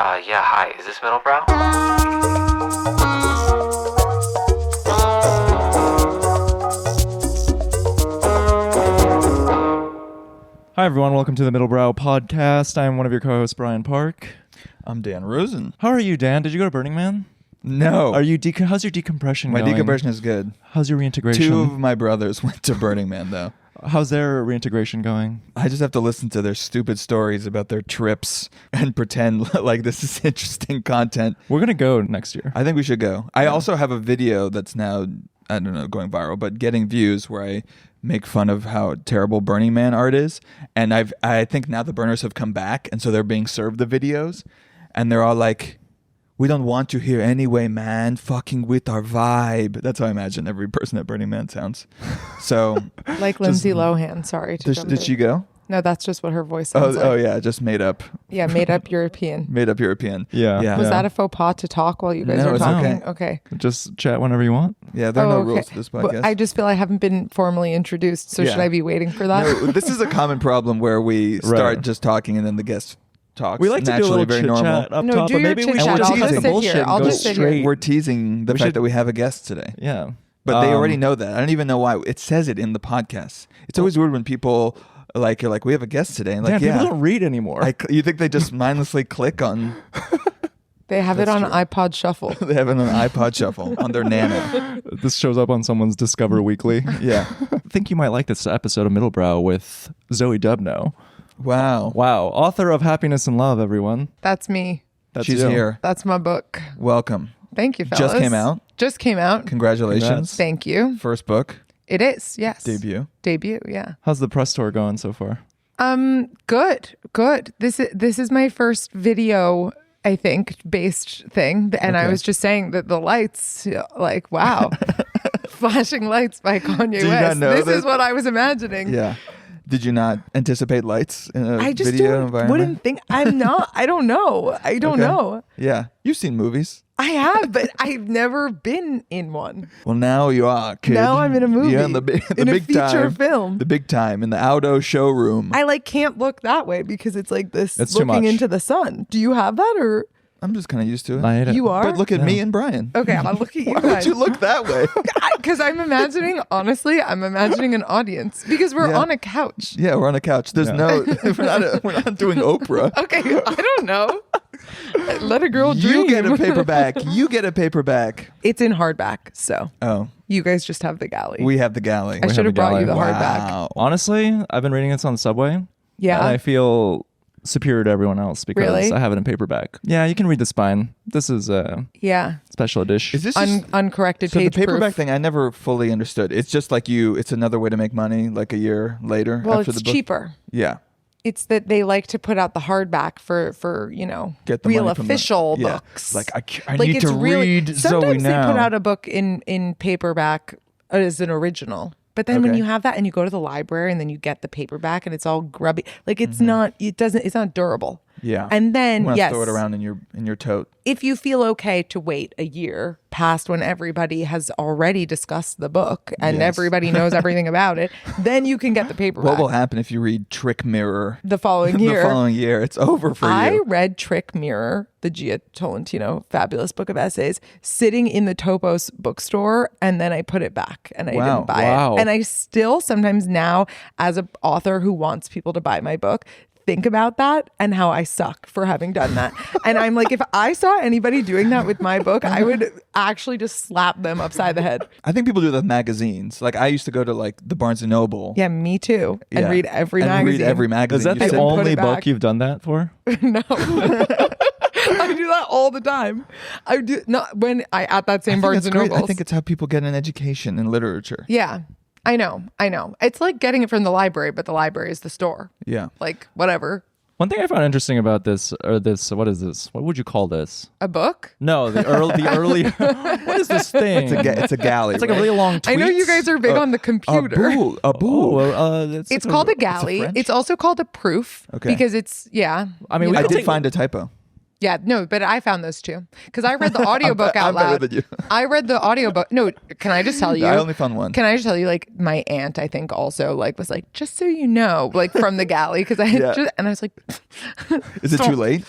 Yeah, hi. Is this Middlebrow? Hi, everyone. Welcome to the Middlebrow podcast. I'm one of your co-hosts, Brian Park. I'm Dan Rosen. How are you, Dan? Did you go to Burning Man? No. Are you how's your decompression going? My decompression is good. How's your reintegration? 2 of my brothers went to Burning Man, though. How's their reintegration going? I just have to listen to their stupid stories about their trips and pretend like this is interesting content. We're going to go next year. I think we should go. I also have a video that's now, I don't know, going viral, but getting views where I make fun of how terrible Burning Man art is. And I think now the burners have come back, and so they're being served the videos. And they're all like, we don't want you here anyway, man. Fucking with our vibe. That's how I imagine every person at Burning Man sounds. So, like Lindsay Lohan. Sorry to did she go? No, that's just what her voice sounds like. Oh yeah, just made up. Yeah, made up European. Made up European. Yeah. Was that a faux pas to talk while you guys No, were it's talking? okay. Just chat whenever you want. Yeah, there are no rules to this podcast. Well, I just feel I haven't been formally introduced, so should I be waiting for that? No, this is a common problem where we start just talking and then the guest talks. We like to do a little chit chat up No, top, do but your maybe we chit-chat. should I'll just take the sit bullshit here. and I'll go just sit here. straight. We're teasing the fact that we have a guest today. Yeah. But they already know that. I don't even know why. It says it in the podcast. It's always weird when people you're like, we have a guest today. And like, Dan, people don't read anymore. You think they just mindlessly click on... They have it on iPod Shuffle. They have it on an iPod Shuffle on their Nano. This shows up on someone's Discover Weekly. Yeah. I think you might like this episode of Middlebrow with Zoe Dubno. Wow. Author of Happiness and Love, everyone. That's me. She's you. here. That's my book. Welcome. Thank you, fellas. Just came out. Congratulations. Congrats. Thank you. First book. It is, yes. Debut, yeah. How's the press tour going so far? Good. This is my first video, I think, based thing. And I was just saying that the lights, like, wow. Flashing lights by Kanye Do you West. not know This that- is what I was imagining. Yeah. Did you not anticipate lights in a I just video environment? wouldn't think. I'm not. I don't know. I don't know. Yeah. You've seen movies. I have, but I've never been in one. Well, now you are, kid. Now I'm in a movie. You're in the big in a big feature time. film. The big time in the Auto showroom. I can't look that way because it's like this It's too looking much. into the sun. Do you have that or I'm just kind of used to it. I hate it. you are? But look at me and Brian. Okay, I'll look at you Why guys. would you look that way? Because I'm imagining an audience because we're Yeah. on a couch. Yeah, we're on a couch. There's no. We're not doing Oprah. Okay, I don't know. Let a girl dream. You get a paperback. You get a paperback. It's in hardback, so Oh, you guys just have the galley. we have the galley. I should have brought you the Wow. hardback. Honestly, I've been reading this on the subway. Yeah. And I feel superior to everyone else because Really? I have it in paperback. Yeah, you can read the spine. This is a Yeah. special edition. Is this just, Uncorrected so the page paperback proof. thing? I never fully understood. It's just like it's another way to make money, like a year later Well, after it's the book. cheaper. Yeah. It's that they like to put out the hardback for Get the real money from the- official yeah. books. Like I Like, need it's to really- read Zoe Sometimes now. they put out a book in paperback as an original. But then when Okay. you have that and you go to the library and then you get the paperback and it's all grubby, like it's not durable. Yeah. And then You wanna yes, throw it around in your tote. if you feel okay to wait a year past when everybody has already discussed the book and Yes. everybody knows everything about it, then you can get the paperback. What will happen if you read Trick Mirror the following the year? following year? It's over for I you. read Trick Mirror, the Gia Tolentino fabulous book of essays, sitting in the Topos bookstore, and then I put it back and I Wow. didn't buy Wow. it. And I still sometimes now, as an author who wants people to buy my book, think about that and how I suck for having done that. And I'm like, if I saw anybody doing that with my book, I would actually just slap them upside the head. I think people do that with magazines. Like I used to go to like the Barnes and Noble. Yeah, me too. And Yeah. read every and magazine. Read every magazine. Is that You the sit- put only it book back. you've done that for? No. I do that all the time. I do not when I at that I same think Barnes that's and great. Nobles. I think it's how people get an education in literature. Yeah, I know. It's like getting it from the library, but the library is the store. Yeah. Like whatever. One thing I found interesting about this, what is this? What would you call this? A book? No, the early. What is this thing? It's a galley. It's like a right? really long tweet. I know you guys are big on the A computer. bool. A Oh, bool. well, It's called a galley. French? It's also called a proof Okay. because it's I mean, we I could did take- find a typo. Yeah, no, but I found those too because I read the audiobook out I'm better loud. than you. I read the audiobook. No, can I just tell you? I only found one. Can I just tell you, like, my aunt, I think, also like was like, just so you know, like from the galley, because I had Yeah. just, and I was like, Is it too late?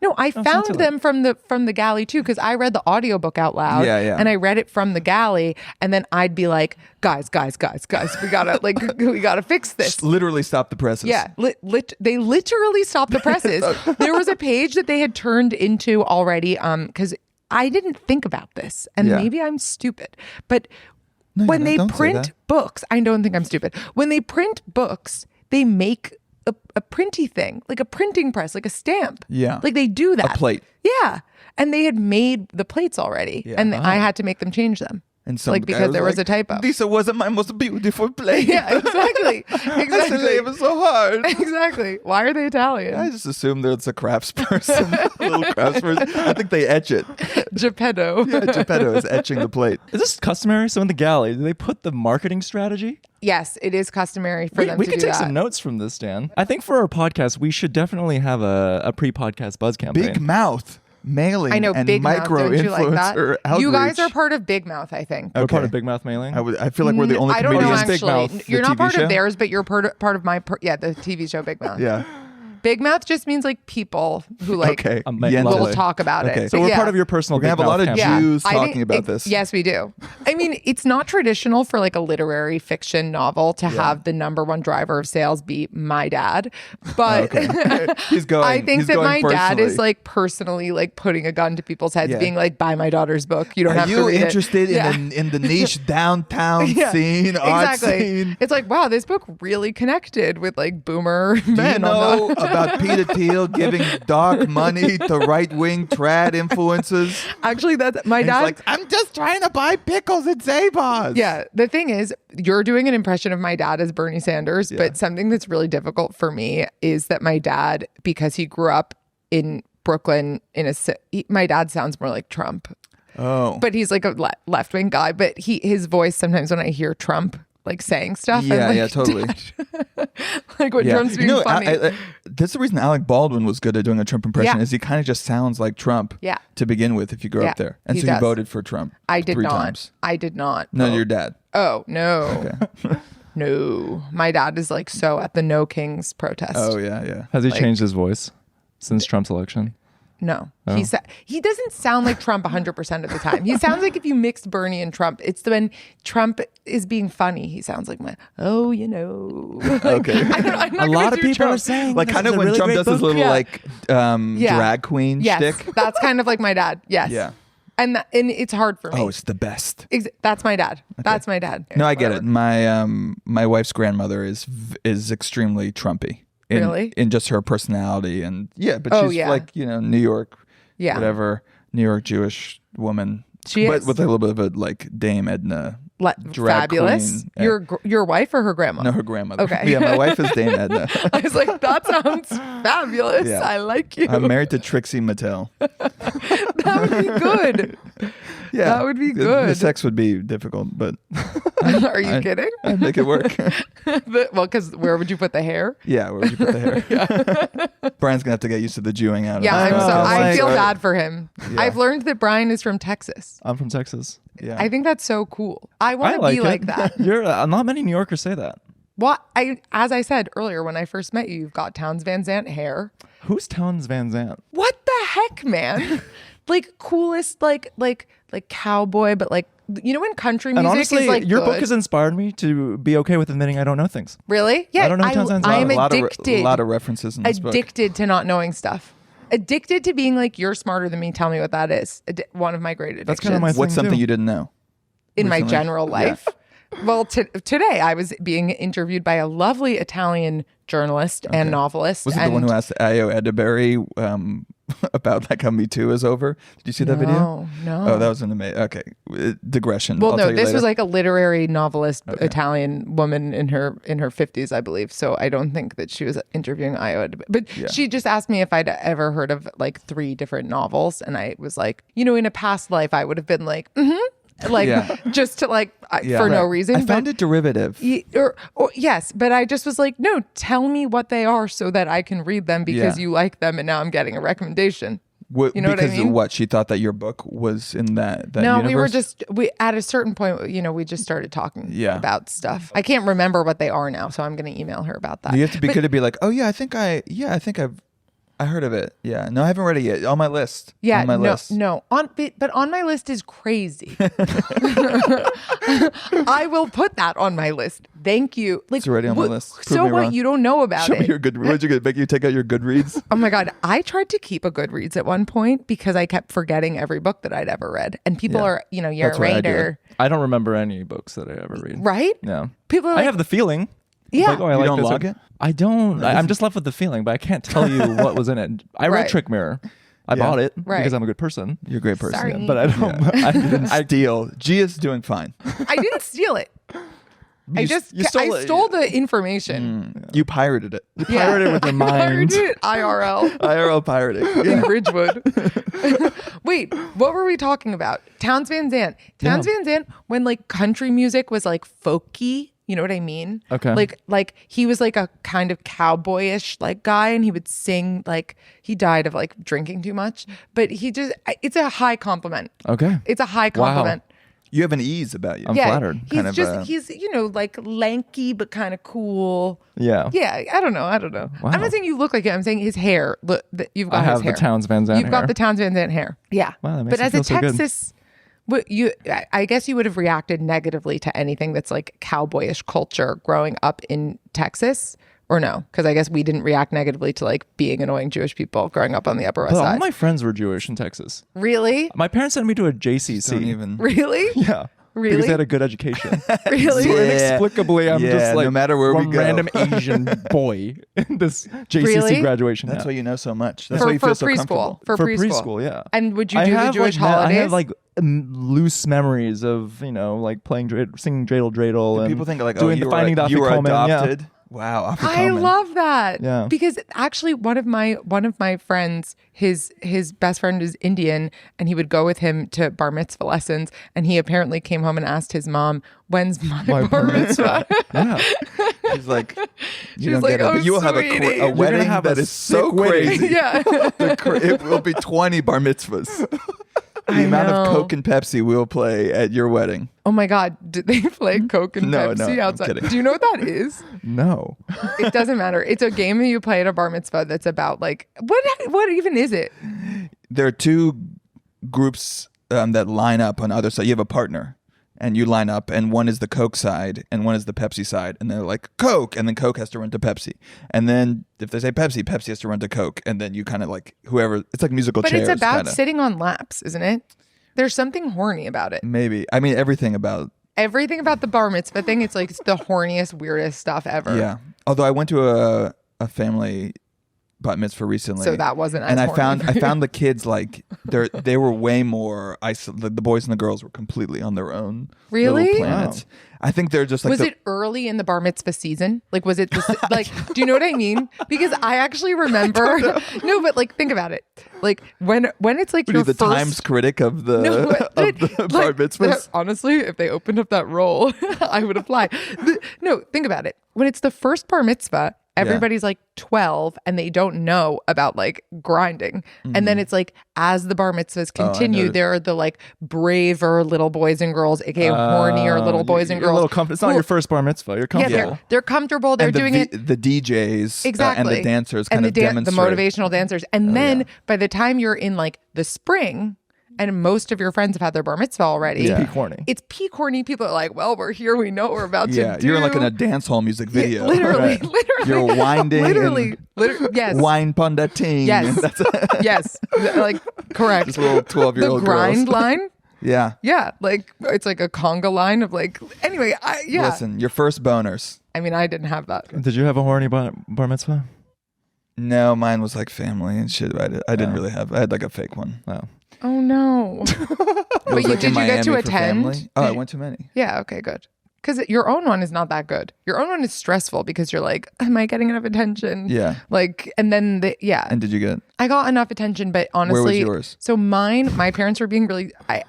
No, I found too them from the galley too, because I read the audiobook out loud. Yeah. And I read it from the galley, and then I'd be like, guys, we gotta fix this. Literally stop the presses. Yeah, they literally stopped the presses. There was a page that they had turned into already, because I didn't think about this, and maybe I'm stupid, but when they don't say print that. books, I don't think I'm stupid. When they print books, they make a printy thing, like a printing press, like a stamp. Yeah. Like they do that. A plate. Yeah. And they had made the plates already. Yeah. And I had to make them change them. And some like guy because there was like, a typo. This wasn't my most beautiful plate. Yeah, exactly. It was so hard. Exactly. Why are they Italian? I just assume that it's a craftsperson, little craftsperson. I think they etch it. Geppetto. Yeah, Geppetto is etching the plate. Is this customary? So in the galley, do they put the marketing strategy? Yes, it is customary for them We to could do take that. some notes from this, Dan. I think for our podcast, we should definitely have a pre-podcast buzz campaign. Big mouth mailing I know, and Big Mouth. micro Don't you like influencer that? outreach. You guys are part of Big Mouth, I think. We're part Okay. of Big Mouth Mailing. I feel like we're the only I don't know comedians. Big actually. Mouth, You're the not TV part show? of theirs, but you're part of my the TV show Big Mouth. Yeah. Big Mouth just means like people who like Okay. Yeah, will lovely. talk about Okay. it. So we're Yeah. part of your personal We're gonna Big have a lot Mouth of campaign. Jews I talking think about this. Yes, we do. I mean, it's not traditional for like a literary fiction novel to have the number one driver of sales be my dad, but He's going. I think he's that going my dad is personally. like personally like putting a gun to people's heads, Yeah. being like, "Buy my daughter's book. You don't Are have to you read interested it." Yeah. in the niche downtown Yeah. scene, art Exactly. scene? It's like, wow, this book really connected with like boomer Do you men. know about Peter Thiel giving dark money to right-wing trad influences? Actually, that's my And dad. he's like, I'm just trying to buy pickles at Zabar's. Yeah, the thing is, you're doing an impression of my dad as Bernie Sanders, but something that's really difficult for me is that my dad, because he grew up in Brooklyn, my dad sounds more like Trump, Oh. but he's like a left wing guy. But his voice sometimes when I hear Trump like saying stuff, I'm Yeah, like, yeah, totally. like when Yeah. Trump's being funny. That's the reason Alec Baldwin was good at doing a Trump impression Yeah. is he kind of just sounds like Trump Yeah. to begin with if you grow Yeah, up there. And he so does. you voted for Trump I did 3 not. times. I did not. No, vote. your dad. Oh no. No, my dad is like so at the No Kings protest. Oh, yeah, yeah. Has he Like- changed his voice since Trump's election? No, Oh. he doesn't sound like Trump 100% of the time. He sounds like if you mixed Bernie and Trump. It's when Trump is being funny. He sounds like Okay. A lot of people are saying Like this kind is of a when really Trump great does his book. little Yeah. like drag queen Yes, shtick. that's kind of like my dad. Yes. Yeah. And it's hard for me. Oh, it's the best. That's my dad. That's my dad. No, I get Whatever. it. My wife's grandmother is extremely Trumpy. Really? In just her personality and but Oh, she's yeah. like, New York, Yeah. whatever, New York Jewish woman. She but is. with a little bit of a like Dame Edna. drag Fabulous. queen. Your wife or her grandma? No, her grandmother. Okay. Yeah, my wife is Dame Edna. I was like, that sounds fabulous. Yeah. I like you. I'm married to Trixie Mattel. That would be good. Yeah, That would be The good. sex would be difficult, but Are you kidding? I'd make it work. Well, because where would you put the hair? Yeah, where would you put the hair? Brian's gonna have to get used to the Jewing out of Yeah, this I'm so. podcast. I feel Like, bad for him. Yeah. I've learned that Brian is from Texas. I'm from Texas. Yeah. I think that's so cool. I want to like be it. like that. You're not many New Yorkers say that. Well, as I said earlier when I first met you, you've got Towns Van Zandt hair. Who's Towns Van Zandt? What the heck, man? Like coolest, like cowboy, but like when country music And honestly, is like your good. book has inspired me to be okay with admitting I don't know things. Really? Yeah, I don't know Towns Van Zandt. I am a lot addicted. a lot of references in this book. Addicted to not knowing stuff. Addicted to being like, you're smarter than me. Tell me what that is. One of my great addictions. That's kinda my What's thing, something too. you didn't know? in my recently? general Yeah. life. Well, today I was being interviewed by a lovely Italian journalist and novelist. Was it the one who asked Ayo Edeberry about like how Me Too is over? Did you see that video? No. Oh, that was an amazing. Okay, digression. Well, I'll no, tell you this later. was like a literary novelist, Italian woman in her 50s, I believe. So I don't think that she was interviewing Io. But she just asked me if I'd ever heard of like 3 different novels, and I was like, in a past life, I would have been like, like just to like for no reason. I found it derivative. Or yes, but I just was like, no, tell me what they are so that I can read them because Yeah. you like them, and now I'm getting a recommendation. You know what I because mean? of what she thought that your book was in that No, universe? we were just at a certain point, we just started talking about stuff. I can't remember what they are now, so I'm going to email her about that. You have to be good to be like, oh yeah, I think I've I heard of it. Yeah. No, I haven't read it yet. On my list. Yeah, on my list. no. But on my list is crazy. I will put that on my list. Thank you. Like, It's already on my list. Prove So me what? wrong. You don't know about Show it. me your good. What did you get? Make you take out your Goodreads? Oh my God. I tried to keep a Goodreads at one point because I kept forgetting every book that I'd ever read. And people are, you're That's a why I do reader. I don't remember any books that I ever read. Right? No. People are like, I have the feeling. Yeah. Like, oh, I You like don't this. log it? I don't. I'm just left with the feeling, but I can't tell you what was in it. I read Right. Trick Mirror. I Yeah. bought it Right. because I'm a good person. You're a great person. Sorry. But I don't. I didn't. Steal. Gia's doing fine. I didn't steal it. I stole the information. You pirated it. pirated with your mind. Pirated it, IRL. IRL pirating. In Yeah. Ridgewood. Wait, what were we talking about? Townes Van Zandt. Townes Van Zandt, when like country music was like folky, you know what I mean? Okay. Like he was like a kind of cowboyish like guy, and he would sing like he died of like drinking too much, but it's a high compliment. Okay. It's a high compliment. You have an ease about you. I'm flattered. He's Kind of, he's like lanky but kind of cool. Yeah. Yeah, I don't know. Wow. I'm not saying you look like him. I'm saying his hair. Look, you've got I his have hair. the Townes Van Zandt You've got hair. the Townes Van Zandt hair. Yeah. Wow, that makes but me as a feel so good. Texas, I guess you would have reacted negatively to anything that's like cowboyish culture growing up in Texas, or no? Because I guess we didn't react negatively to like being annoying Jewish people growing up on the Upper West But all Side. my friends were Jewish in Texas. Really? My parents sent me to a JCC. Don't even. Really? Yeah. Really? Because they had a good education. Really? So inexplicably, I'm just like no matter where we one go. random Asian boy in this JCC Really? graduation. That's yeah. why you know so much. That's For why you feel so preschool. comfortable. For preschool. yeah. And would you I do the have, Jewish like, holidays? I have like loose memories of like playing singing dreidel dreidel and People think like, doing the finding the you were Afikomen, yeah. adopted. Wow, I Afikomen. love that. Yeah. Because actually one of my friends, his best friend is Indian, and he would go with him to bar mitzvah lessons, and he apparently came home and asked his mom, "When's my bar mitzvah?" Yeah. He's like, you She's don't like, get it, "Oh, but you will have sweetie." You're a gonna wedding have that a is so sick wedding. crazy. Yeah. It will be 20 bar mitzvahs. The I amount know. of Coke and Pepsi we will play at your wedding. Oh my God. Did they play Coke and No, Pepsi I'm outside? kidding. Do you know what that is? No. It doesn't matter. It's a game that you play at a bar mitzvah that's about like, what even is it? There are two groups that line up on either side. You have a partner. And you line up, and one is the Coke side, and one is the Pepsi side, and they're like Coke, and then Coke has to run to Pepsi, and then if they say Pepsi, Pepsi has to run to Coke, and then you kind of like whoever. It's like musical But chairs. it's about kinda. sitting on laps, isn't it? There's something horny about it. Maybe. I mean, everything about. Everything about the bar mitzvah thing, it's like it's the horniest, weirdest stuff ever. Yeah. Although I went to a family bat mitzvah recently. So that wasn't as and I horny. found the kids like they were way more the boys and the girls were completely on their own Really? little planets. I think they're just like Was it early in the bar mitzvah season? Like, was it like, do you know what I mean? Because I actually remember, no, but like, think about it. Like when it's like your the first Times critic of the, No, of the bar mitzvahs. Honestly, if they opened up that role, I would apply. No, think about it. When it's the first bar mitzvah, everybody's like 12 and they don't know about like grinding. And then it's like as the bar mitzvahs continue, know. there are the like braver little boys and girls, aka hornier little boys and You're a girls. little it's not your first bar mitzvah. You're Yeah, comfortable. they're comfortable. They're And the doing it. the DJs Exactly. and the dancers and kind of the demonstrate. motivational dancers. And then by the time you're in like the spring, and most of your friends have had their bar mitzvah already. It's peak horny. It's peak horny. People are like, well, we're here. We know what we're about Yeah, to do. you're like in a dance hall music video. Literally, Right. literally. You're winding Literally. Yes. wine pundating. Yes. That's Yes. Like, correct. just little 12-year-old The grind girls. line. Yeah. Yeah. Like, it's like a conga line of like, anyway, yeah. Listen, your first boners. I mean, I didn't have that. Did you have a horny bar mitzvah? No, mine was like family and shit. I didn't really have. I had like a fake one. No. Oh, no. It was, you- like, did in you get to Miami for attend? family. Oh, I went to many. Yeah. Okay, good. Because your own one is not that good. Your own one is stressful because you're like, am I getting enough attention? Yeah. Like, and then And did you get? I got enough attention, but honestly, Where was yours? So my parents were being really, I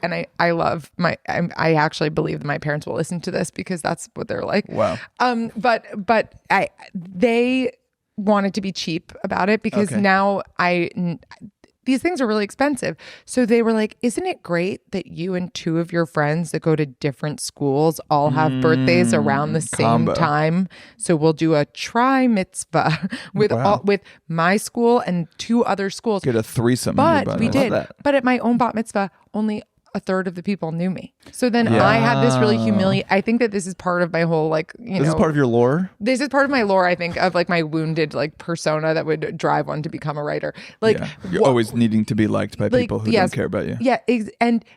actually believe that my parents will listen to this because that's what they're like. Wow. But they wanted to be cheap about it because Okay. now these things are really expensive. So they were like, isn't it great that you and two of your friends that go to different schools all have birthdays around the same combo. time? So we'll do a tri-mitzvah with with my school and two other schools. Get a threesome. But we I did. love that. But at my own bat mitzvah, only a third of the people knew me. So then I had this really I think that this is part of my whole This is part of your lore. This is part of my lore, I think, of like my wounded like persona that would drive one to become a writer. Like You're always needing to be liked by people who don't care about you. Yeah,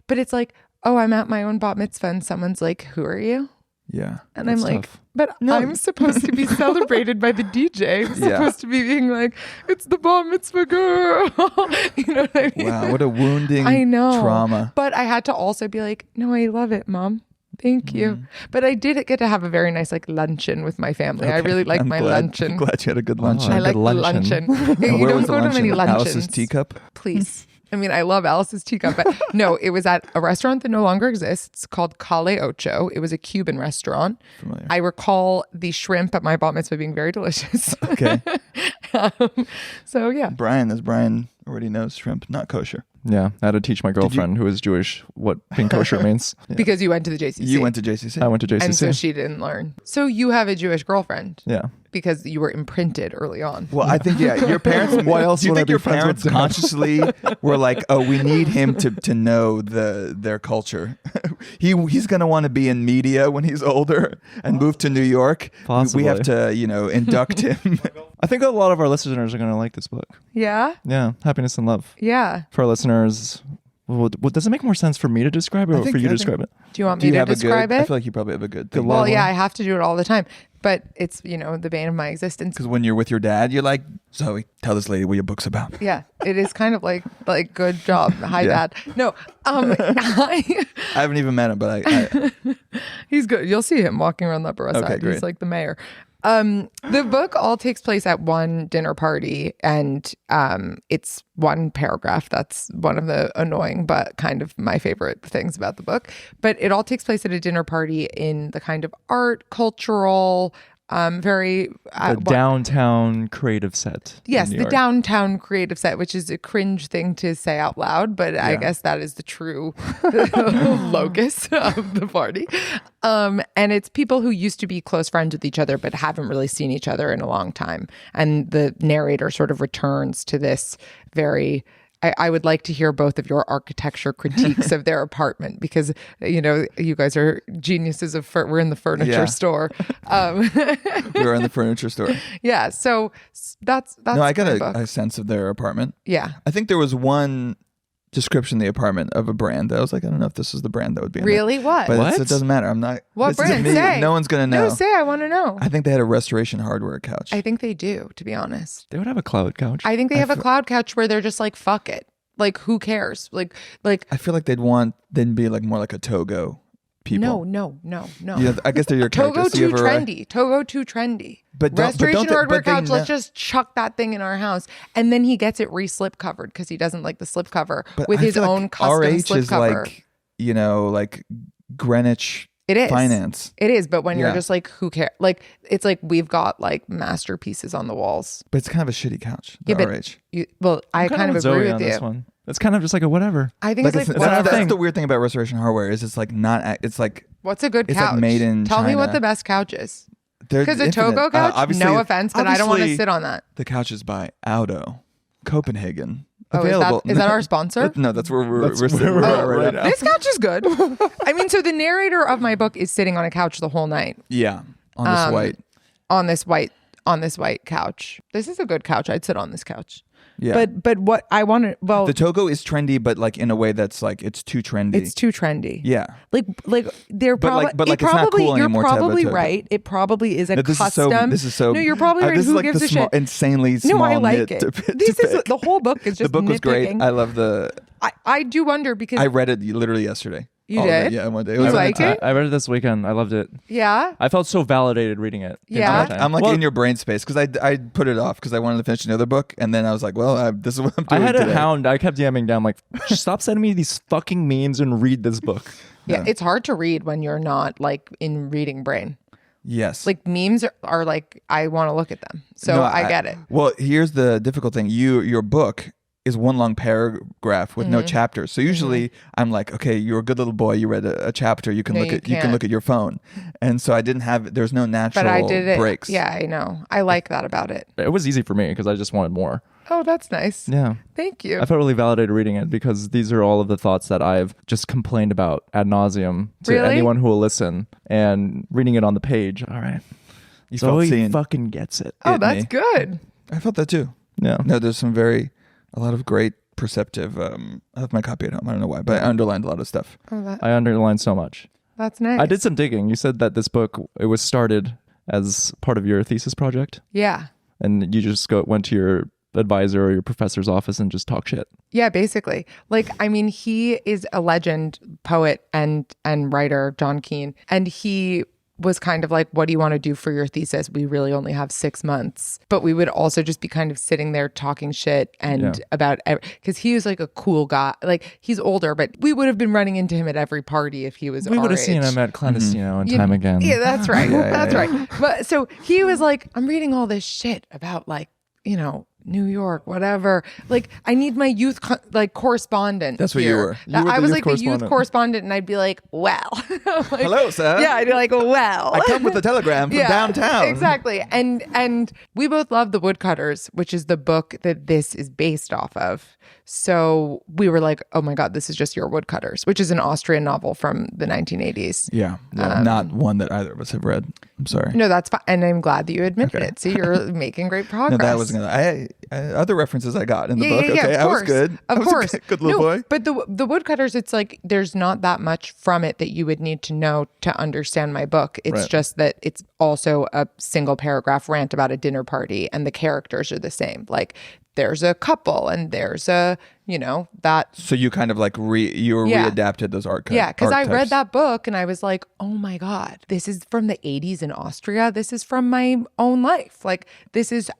but it's like, oh, I'm at my own bat mitzvah and someone's like, who are you? Yeah. And I'm like, but I'm supposed to be celebrated by the DJ. I'm supposed to be being like, it's the bar mitzvah girl. You know what I mean? Wow, what a wounding trauma. But I had to also be like, no, I love it, Mom. Thank you. But I did get to have a very nice like luncheon with my family. I really like my luncheon. I'm glad you had a good luncheon. I like the luncheon. You Where don't was the go to luncheon? many luncheons. Alice's Teacup? Please. I mean, I love Alice's Teacup, but no, it was at a restaurant that no longer exists called Calle Ocho. It was a Cuban restaurant. Familiar. I recall the shrimp at my bat mitzvah being very delicious. Okay. So yeah. Brian already knows shrimp, not kosher. Yeah, I had to teach my girlfriend who is Jewish what being kosher means. Yeah. Because you went to the JCC. You went to JCC. I went to JCC. And so she didn't learn. So you have a Jewish girlfriend. Yeah. Because you were imprinted early on. Well, I think your parents. Why else do you would I think be your friends parents with them? consciously were like, "Oh, we need him to know their culture. He's gonna want to be in media when he's older and move to New York. Possibly. We have to, induct him." I think a lot of our listeners are going to like this book. Yeah? Yeah, Happiness and Love. Yeah. For our listeners, does it make more sense for me to describe it or for you to describe it? Do you want me to describe it? I feel like you probably have a good thing. Well, yeah, I have to do it all the time. But it's, the bane of my existence. Because when you're with your dad, you're like, Zoe, tell this lady what your book's about. Yeah, it is kind of like good job. Hi, Dad. No, I haven't even met him, but I he's good. You'll see him walking around the Upper West Okay, Side. great. He's like the mayor. The book all takes place at one dinner party, and it's one paragraph. That's one of the annoying but kind of my favorite things about the book. But it all takes place at a dinner party in the kind of art, cultural, very downtown creative set. Yes, in New the York. downtown creative set, which is a cringe thing to say out loud, but I guess that is the true locus of the party. And it's people who used to be close friends with each other, but haven't really seen each other in a long time. And the narrator sort of returns to this very... I would like to hear both of your architecture critiques of their apartment because, you guys are geniuses of we're in the furniture store. we're in the furniture store. Yeah. So that's No, I got my book. a sense of their apartment. Yeah. I think there was one description of the apartment of a brand that I was like, I don't know if this is the brand that would be in Really? it. What? But What? it doesn't matter. I'm not. What this isn't brand? me. Say. No one's going to know. No, say I want to know. I think they had a Restoration Hardware couch. I think they do, to be honest. They would have a cloud couch. I think they have a cloud couch where they're just like, fuck it. Like, who cares? Like. I feel like they'd be like more like a Togo people. No. Yeah, I guess they're your Togo characters. too trendy. Togo too trendy. But don't- but Restoration don't they- Hardware but they couch. Let's know- just chuck that thing in our house, and then he gets it re-slip covered because he doesn't like the slip cover But with I his feel own like custom RH slip is cover. like, like Greenwich It is finance. It is, but when you're Yeah. just like, who cares? Like, it's like we've got like masterpieces on the walls. But it's kind of a shitty couch. Yeah, The but RH. I kind of with agree Zoe with on you. this one. It's kind of just like a whatever. I think it's like That's whatever. the weird thing about Restoration Hardware is it's like it's like What's a good It's like couch? made in Tell me what China. the best couch is. they're Because a infinite. Togo couch, Obviously- no offense, but I don't want to obviously sit on that. The couch is by Auto, Copenhagen. Oh, Available. is that our sponsor? No, that's where we're That's sitting where we're right at right now. This couch is good. I mean, so the narrator of my book is sitting on a couch the whole night Yeah, on this white. on this white couch. This is a good couch. I'd sit on this couch. Yeah, But what I want to the Togo is trendy, but like in a way that's like it's too trendy. it's too trendy. Yeah. Like they're But probably like- but like it's not cool you're anymore to have a probably Togo. right. It probably is a No, this custom. Is so. No, you're probably right. This Who is like gives the a shit? insanely small. No, I like nit it. to This is pick. the whole book is The just book was great. nitpicking. I love the. I do wonder because I read it literally yesterday. You All of it. did? Yeah, one day. It You was like it? I read it this weekend. I loved it. yeah. I felt so validated reading it. the Yeah? entire time. I'm like Well, in your brain space because I put it off because I wanted to finish another book and then I was like, well, this is what I'm I doing had today. a hound. I kept DMing down like, stop sending me these fucking memes and read this book. Yeah, it's hard to read when you're not like in reading brain. Yes. Like memes are like I want to look at them. So No, I get it. Well, here's the difficult thing. Your book is one long paragraph with no chapters. So usually I'm like, okay, you're a good little boy. You read a chapter. You can No, look you at you can can't. look at your phone. And so I didn't have. There's no natural But I did it. breaks. Yeah, I know. I like that about it. It was easy for me because I just wanted more. Oh, that's nice. Yeah. Thank you. I felt really validated reading it because these are all of the thoughts that I've just complained about ad nauseum to Really? anyone who will listen. And reading it on the page, all right. You felt Zoe seen. fucking gets it. Oh, Hit that's me. good. I felt that too. Yeah. No, there's a lot of great perceptive. I have my copy at home. I don't know why, but I underlined a lot of stuff. Oh, I underlined so much. that's nice. I did some digging. You said that this book, it was started as part of your thesis project, Yeah. and you just went to your advisor or your professor's office and just talk shit. Yeah, basically. Like, I mean, he is a legend poet and writer, John Keane. And he was kind of like, what do you want to do for your thesis? We really only have 6 months. But we would also just be kind of sitting there talking shit and because he was like a cool guy. Like, he's older, but we would have been running into him at every party if he was We our would have seen age. him at Clandestino and time again. Yeah, that's right. That's yeah. right. But so he was like, I'm reading all this shit about like, New York, whatever. Like, I need my youth correspondent. That's what you here. were. You were I the was youth like the youth correspondent. correspondent, and I'd be like, well, like, Hello, sir. Yeah, I'd be like, well, I come with a telegram from downtown. Exactly. And we both love The Woodcutters, which is the book that this is based off of. So we were like, oh my God, this is just your Woodcutters, which is an Austrian novel from the 1980s. Yeah, not one that either of us have read. I'm sorry. No, that's fine. And I'm glad that you admitted it. See, you're making great No, progress. that wasn't gonna. I other references I got in the book. Yeah, Okay, of I was course. good. Of I was course. a good little boy. But the Woodcutters, it's like there's not that much from it that you would need to know to understand my book. It's Right. just that it's also a single paragraph rant about a dinner party, and the characters are the same. Like, there's a couple and there's a, that. So you kind of like readapted those archetypes. Yeah, because I read that book and I was like, oh my God, this is from the 80s in Austria. This is from my own life. Like,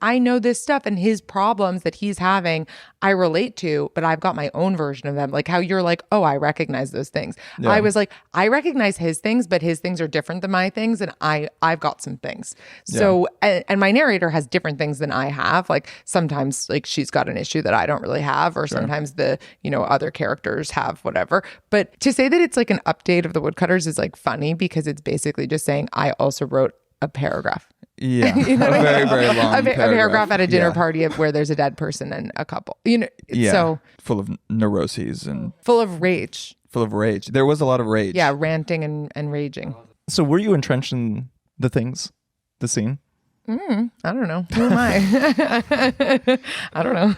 I know this stuff, and his problems that he's having, I relate to, but I've got my own version of them. Like how you're like, oh, I recognize those things. Yeah. I was like, I recognize his things, but his things are different than my things. And I've got some things. So, and my narrator has different things than I have. Like sometimes like she's got an issue that I don't really have, or sometimes the, other characters have whatever. But to say that it's like an update of The Woodcutters is like funny because it's basically just saying I also wrote a paragraph. Yeah, You know what I very mean? very long a paragraph at a dinner Yeah. party where there's a dead person and a couple. Yeah, So full of neuroses and full of rage. full of rage. There was a lot of rage. Yeah, ranting and raging. So were you entrenched in the scene? I don't know. Who am I? I don't know.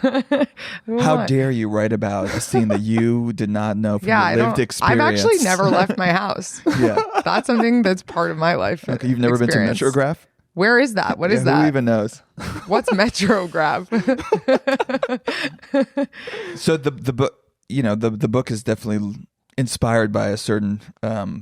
Who am How I? dare you write about a scene that you did not know from Yeah, your lived experience? I've actually never left my house. Yeah. That's something that's part of my life. Okay, you've never experience. been to Metrograph? Where is that? What is Who that? even knows? What's Metrograph? So the book, the book is definitely inspired by a certain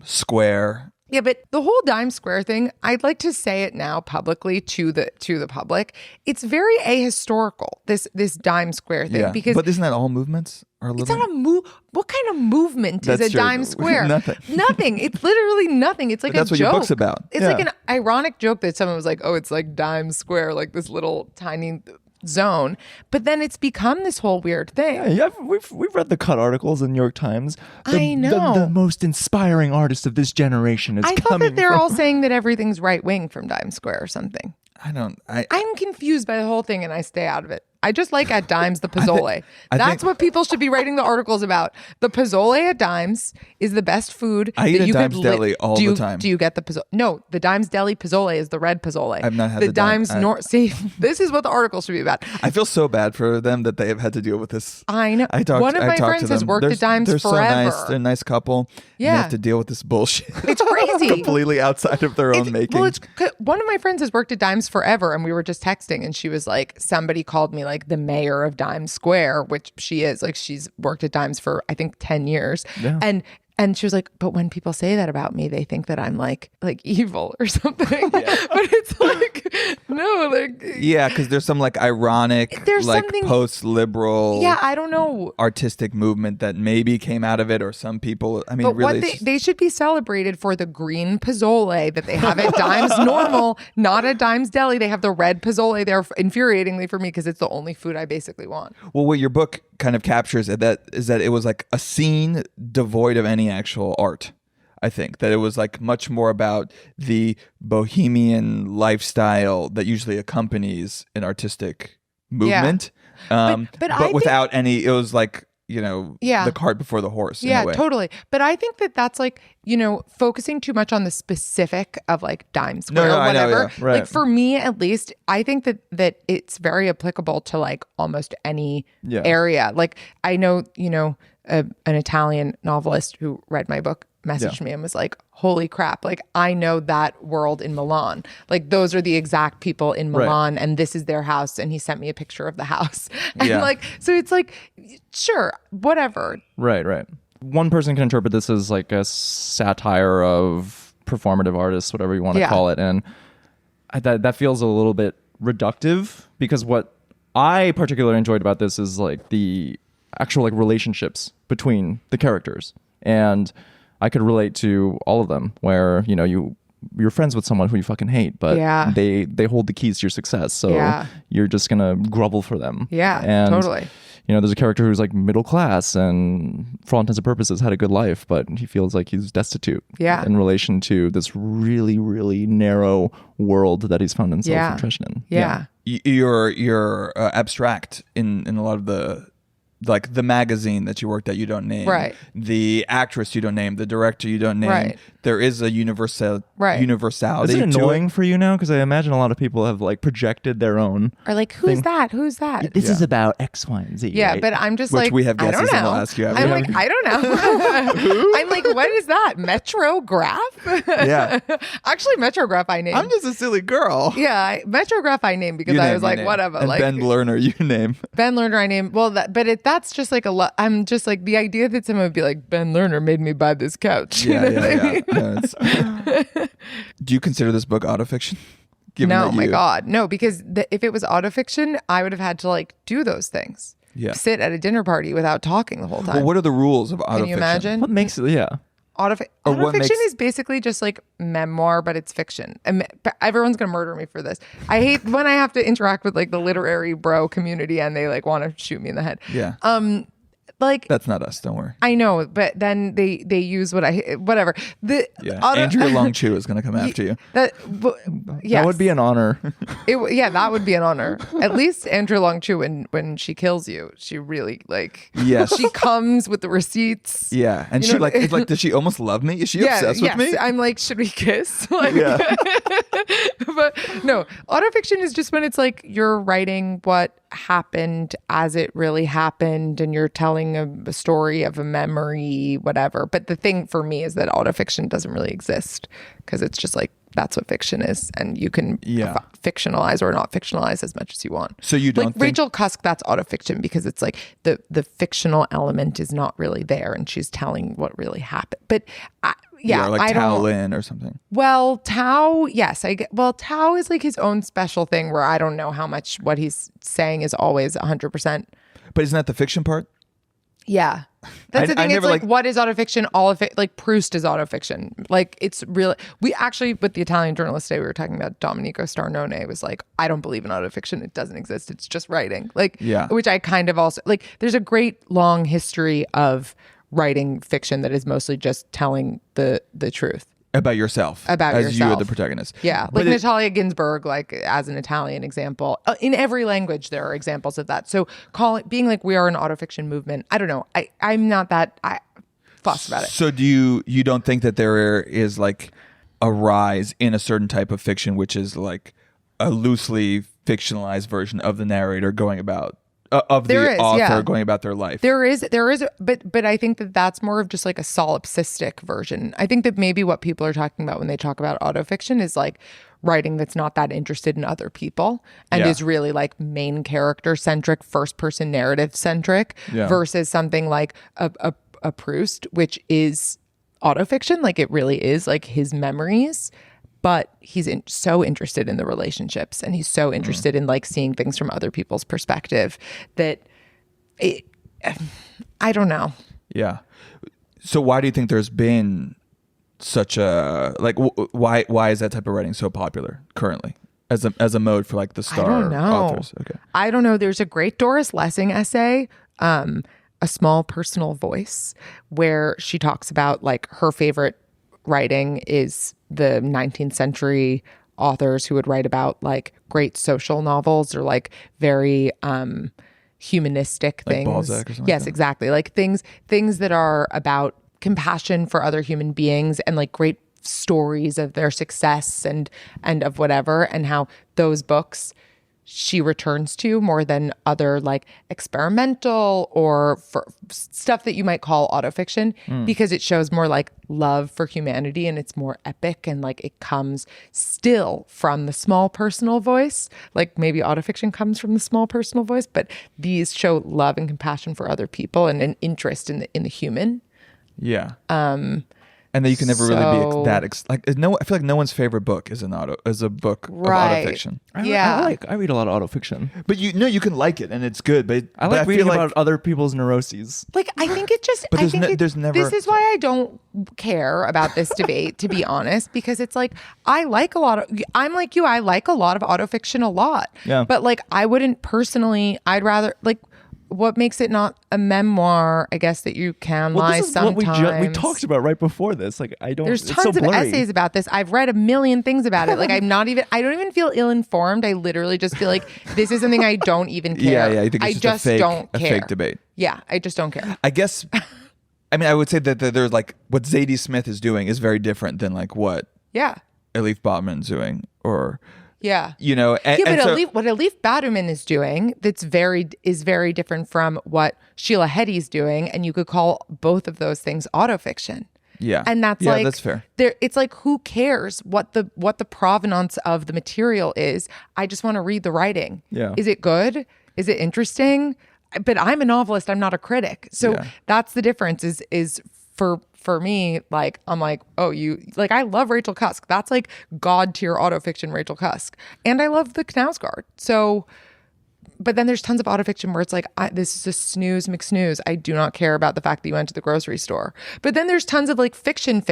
square. Yeah, but the whole dime square thing, I'd like to say it now publicly to the public. It's very ahistorical, this dime square thing, Yeah, because but isn't that all movements are a it's little? not a move. What kind of movement That's is a true. dime square? Nothing. Nothing. It's literally nothing. It's like But that's a what joke. your book's about. It's like an ironic joke that someone was like, "Oh, it's like dime square, like this little tiny zone." But then it's become this whole weird thing. Yeah, we've read the cut articles in New York Times. I know. The most inspiring artist of this generation is I thought coming that they're from... all saying that everything's right wing from Dime Square or something. I'm confused by the whole thing, and I stay out of it. I just like at Dimes the pozole. That's what people should be writing the articles about. The pozole at Dimes is the best food. I eat that at you Dimes could Deli all the time. Do you get the pozole? No, the Dimes Deli pozole is the red pozole. I've not had the the Dimes Dime- North. See, this is what the article should be about. I feel so bad for them that they have had to deal with this. I know. One of my friends has worked at Dimes they're forever. so nice. They're a nice couple. They Yeah. have to deal with this bullshit. It's crazy. Completely outside of their own making. Well, one of my friends has worked at Dimes forever, and we were just texting, and she was like, somebody called me like the mayor of Dimes Square, which she is. Like, she's worked at Dimes for I think 10 years, Yeah. and And she was like, but when people say that about me, they think that I'm like evil or something. But it's like, no, like. Yeah, because there's some like ironic, there's like something, post-liberal. Yeah, I don't know. Artistic movement that maybe came out of it, or some people. I mean, But really, what they should be celebrated for the green pozole that they have at Dimes Normal, not at Dimes Deli. They have the red pozole there, infuriatingly for me, because it's the only food I basically want. Well, what your book kind of captures is that it was like a scene devoid of any actual art. I think that it was like much more about the bohemian lifestyle that usually accompanies an artistic movement, but without any. It was like, the cart before the horse. Yeah, in a way. totally. But I think that that's like, focusing too much on the specific of like Dime Square or whatever. I know, yeah. Right. Like for me, at least, I think that it's very applicable to like almost any area. Like I know, an Italian novelist who read my book messaged me and was like, holy crap, like I know that world in Milan. Like those are the exact people in Milan and this is their house. And he sent me a picture of the house. And like, so it's like, sure, whatever. Right. One person can interpret this as like a satire of performative artists, whatever you want to call it. And that feels a little bit reductive, because what I particularly enjoyed about this is like the actual like relationships between the characters. And I could relate to all of them, where you're friends with someone who you fucking hate, but they hold the keys to your success, so you're just gonna grovel for them. And totally. There's a character who's like middle class and for all intents and purposes had a good life, but he feels like he's destitute in relation to this really, really narrow world that he's found himself entrenched in. You're abstract in a lot of the, like the magazine that you worked at, you don't name. Right. The actress you don't name. The director you don't name. Right. There is a universality Is it annoying for you now? Because I imagine a lot of people have like projected their own. Or like, who's that? Who's that? This is about X, Y, and Z. Yeah, right? but I'm just Which like, we have I guesses don't and know. we'll ask you. I'm like, I don't know. I'm like, what is that? Metrograph? Yeah. Actually, Metrograph I named. I'm just a silly girl. Yeah, Metrograph I named because I was like, whatever. And like Ben Lerner, you name. Ben Lerner I named. Well, that's just like I'm just like, the idea that someone would be like, Ben Lerner made me buy this couch. Yeah, you know what I mean? No, do you consider this book autofiction? No, my God. No, because if it was autofiction, I would have had to like do those things. Yeah. Sit at a dinner party without talking the whole time. Well, what are the rules of autofiction? Can you imagine? What makes it? Yeah. Autofiction is basically just like memoir, but it's fiction. And everyone's gonna murder me for this. I hate when I have to interact with like the literary bro community and they like want to shoot me in the head. Yeah. Like That's not us. Don't worry. I know, but then they use whatever. Andrea Long Chu is going to come after you. That would be an honor. That would be an honor. At least Andrea Long Chu, when she kills you, she really like. Yes. She comes with the receipts. Yeah, and she like, it's like, does she almost love me? Is she obsessed with me? I'm like, should we kiss? Like, but no, autofiction is just when it's like you're writing what happened as it really happened, and you're telling a story of a memory, whatever. But the thing for me is that autofiction doesn't really exist, because it's just like that's what fiction is, and you can fictionalize or not fictionalize as much as you want. So you don't like think... Rachel Cusk, that's autofiction, because it's like the fictional element is not really there, and she's telling what really happened. But like Tao Lin or something. Well, Tao, yes, Tao is like his own special thing where I don't know how much what he's saying is always 100%. But isn't that the fiction part? Yeah. That's the thing. It's never, like, what is autofiction? All of it, like Proust is autofiction. Like it's really, we actually, with the Italian journalist today, we were talking about Domenico Starnone was like, I don't believe in autofiction. It doesn't exist. It's just writing. Like, which I kind of also, like, there's a great long history of writing fiction that is mostly just telling the truth. About yourself. As you are the protagonist. Yeah. Like Natalia Ginsburg, like as an Italian example. In every language, there are examples of that. So being like, we are an autofiction movement. I don't know. I'm not that fussed about it. So do you don't think that there is like a rise in a certain type of fiction, which is like a loosely fictionalized version of the narrator going about author going about their life? There is, but I think that that's more of just like a solipsistic version. I think that maybe what people are talking about when they talk about autofiction is like writing that's not that interested in other people and is really like main character centric, first person narrative centric versus something like a Proust, which is autofiction. Like it really is like his memories, but he's so interested in the relationships, and he's so interested in like seeing things from other people's perspective that I don't know. Yeah. So why do you think there's been such a like? Why is that type of writing so popular currently as a mode for like the star I don't know. authors? Okay. I don't know. There's a great Doris Lessing essay, A Small Personal Voice, where she talks about like her favorite writing is the 19th century authors who would write about like great social novels or like very humanistic Like things. Balzac or something yes, like that? exactly. Like things that are about compassion for other human beings and like great stories of their success and of whatever, and how those books she returns to more than other like experimental or for stuff that you might call autofiction, because it shows more like love for humanity and it's more epic and like it comes still from the small personal voice. Like maybe autofiction comes from the small personal voice, but these show love and compassion for other people and an interest in the human. Yeah. And that you can never really be that like no. I feel like no one's favorite book is a book Right. of autofiction. I read a lot of autofiction. But you can like it and it's good. But I but like feel reading about other people's neuroses. Like, I think it just, But I there's think ne- there's never- this is why I don't care about this debate, to be honest, because it's like, I'm like you, I like a lot of autofiction a lot. Yeah. But like, I wouldn't personally, I'd rather, like, what makes it not a memoir, I guess, that you can lie this is sometimes. what we talked about right before this. Like I don't. There's it's tons so of blurry. essays about this. I've read a million things about it. Like I don't even feel ill-informed. I literally just feel like this is something I don't even care. Yeah. I think it's just don't a care. fake debate. Yeah, I just don't care. I guess. I mean, I would say that there's like what Zadie Smith is doing is very different than like what Yeah. Elif Botman's doing, or Yeah. you know. And, Yeah, but and so- what Elif Batuman is doing is very different from what Sheila Heti's doing, and you could call both of those things autofiction. yeah, And that's yeah, like that's fair. It's like, who cares what the provenance of the material is? I just want to read the writing. Yeah. Is it good? Is it interesting? But I'm a novelist. I'm not a critic. So Yeah. that's the difference. Is for me, like, I'm like, oh, you like, I love Rachel Cusk. That's like god tier autofiction Rachel Cusk, and I love the Knausgaard. So. But then there's tons of autofiction where it's like, this is a snooze McSnooze. I do not care about the fact that you went to the grocery store. But then there's tons of like fiction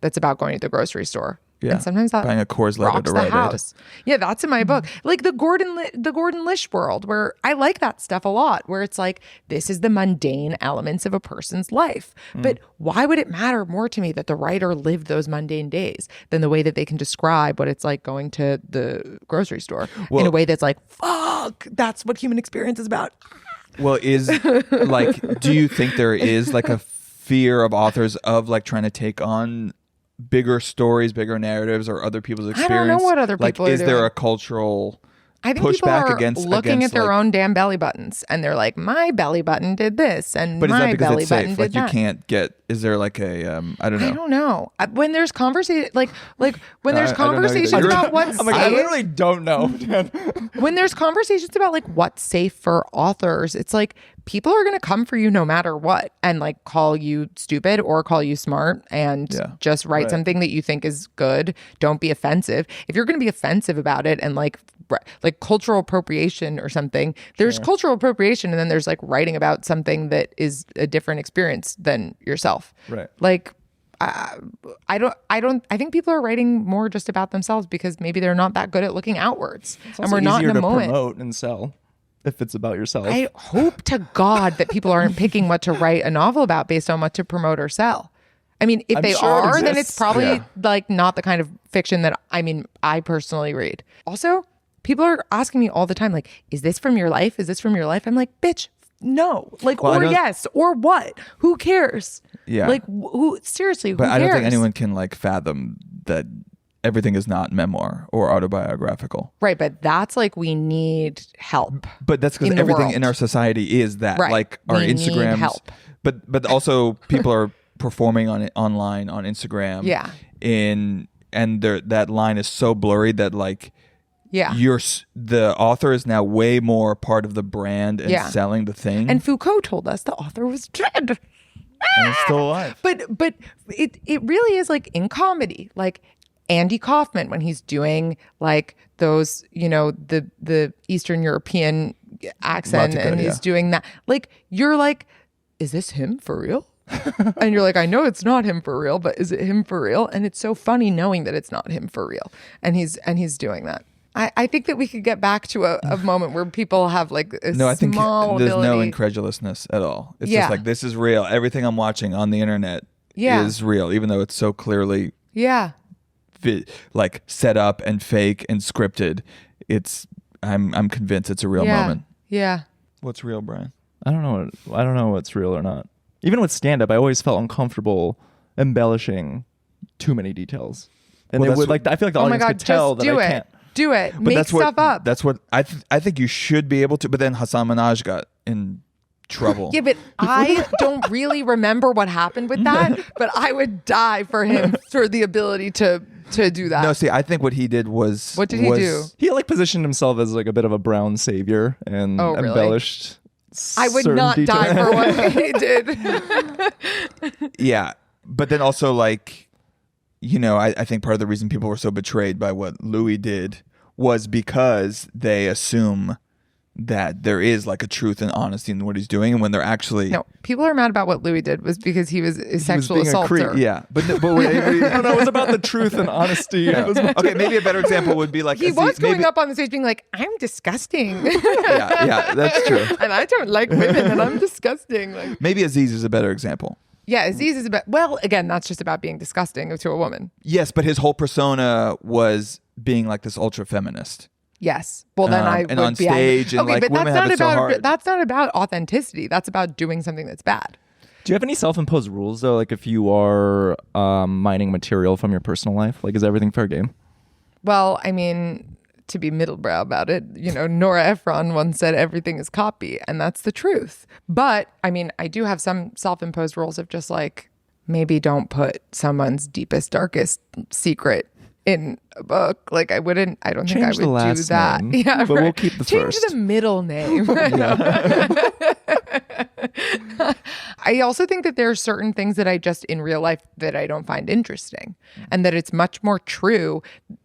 that's about going to the grocery store. Yeah. And sometimes that Buying a Coors Light rocks at a the Rite Aid. house. Yeah, that's in my book. Like the Gordon Lish world, where I like that stuff a lot, where it's like, this is the mundane elements of a person's life. But why would it matter more to me that the writer lived those mundane days than the way that they can describe what it's like going to the grocery store in a way that's like, fuck, that's what human experience is about. Well, do you think there is like a fear of authors of like trying to take on bigger stories, bigger narratives, or other people's experience? I don't know what other people like, are is there doing. a cultural I think people pushback are against looking at their like, own damn belly buttons, and they're like, my belly button did this, and But is that my because belly it's button safe? did Like you that. can't get. Is there like a I don't know. I don't know. When there's conversation, like when there's I don't know either. conversations You're- about what's I'm like, I safe, literally don't know. when there's conversations about like what's safe for authors, it's like people are going to come for you no matter what, and like call you stupid or call you smart, and Yeah. just write Right. something that you think is good. Don't be offensive. If you're going to be offensive about it and like cultural appropriation or something, there's cultural appropriation, and then there's like writing about something that is a different experience than yourself. Right. Like I think people are writing more just about themselves because maybe they're not that good at looking outwards, and we're not in easier a to moment. promote and sell if it's about yourself. I hope to God that people aren't picking what to write a novel about based on what to promote or sell. I mean, if I'm they sure it are, then exists. it's probably Yeah. like not the kind of fiction that I personally read. Also, people are asking me all the time, like, is this from your life? Is this from your life? I'm like, bitch, no. Like, Well, I or don't- yes, or what? Who cares? Yeah. Like, who? Seriously, who But cares? I don't think anyone can like fathom that everything is not memoir or autobiographical. Right, but that's like, we need help. But that's because In the everything world. in our society is that. Right. Like our We need Instagrams. help. But also people are performing on it online on Instagram. Yeah. And that line is so blurry that like Yeah. the author is now way more part of the brand and Yeah. selling the thing. And Foucault told us the author was dead. and he's still alive. But it really is like in comedy, like Andy Kaufman when he's doing like those, the Eastern European accent and he's doing that. Like you're like, is this him for real? And you're like, I know it's not him for real, but is it him for real? And it's so funny knowing that it's not him for real. And he's doing that. I think that we could get back to a moment where people have like a I think small there's ability. no incredulousness at all. It's just like, this is real. Everything I'm watching on the internet is real, even though it's so clearly like set up and fake and scripted. I'm convinced it's a real moment. Yeah. What's real, Brian? I don't know what's real or not. Even with stand-up, I always felt uncomfortable embellishing too many details. And I feel like the audience could tell that I can't. Do it. Make stuff up. That's what I think you should be able to. But then Hassan Minhaj got in trouble. Yeah, but I don't really remember what happened with that. But I would die for him for the ability to do that. No, see, I think what he did was... What did he do? He like positioned himself as like a bit of a brown savior and really? embellished. I would not die for what he did. Yeah, but then also like, I think part of the reason people were so betrayed by what Louis did was because they assume that there is like a truth and honesty in what he's doing, and when they're actually people are mad about what Louis did was because he was a sexual assaulter. Yeah, but wait, no, it was about the truth and honesty. Yeah. Okay, maybe a better example would be like he was going up on the stage being like, "I'm disgusting." yeah, that's true. And I don't like women, and I'm disgusting. Like maybe Aziz is a better example. Yeah, Aziz is about. Well, again, that's just about being disgusting to a woman. Yes, but his whole persona was being like this ultra feminist. Yes. Well, then I and would on be stage angry. and like women have it so hard. That's not about authenticity. That's about doing something that's bad. Do you have any self-imposed rules though? Like if you are mining material from your personal life, like is everything fair game? Well, I mean, to be middlebrow about it, Nora Ephron once said everything is copy, and that's the truth. But I mean, I do have some self-imposed rules of just like maybe don't put someone's deepest, darkest secret in a book. Like I don't think I would do that. Name, yeah, but we'll keep the change first. the middle name. I also think that there are certain things that I just in real life that I don't find interesting, and that it's much more true.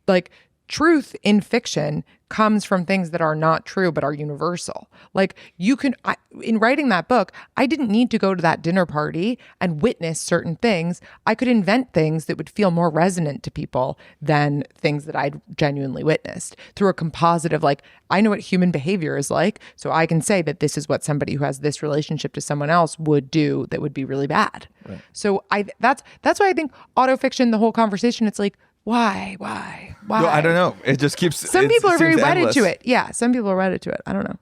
Like truth in fiction comes from things that are not true but are universal. Like in writing that book, I didn't need to go to that dinner party and witness certain things. I could invent things that would feel more resonant to people than things that I'd genuinely witnessed through a composite of like, I know what human behavior is like, so I can say that this is what somebody who has this relationship to someone else would do that would be really bad. Right. So that's why I think autofiction, the whole conversation, it's like, why? No, I don't know. It just keeps... Some people are very wedded to it. Yeah, some people are wedded to it. I don't know.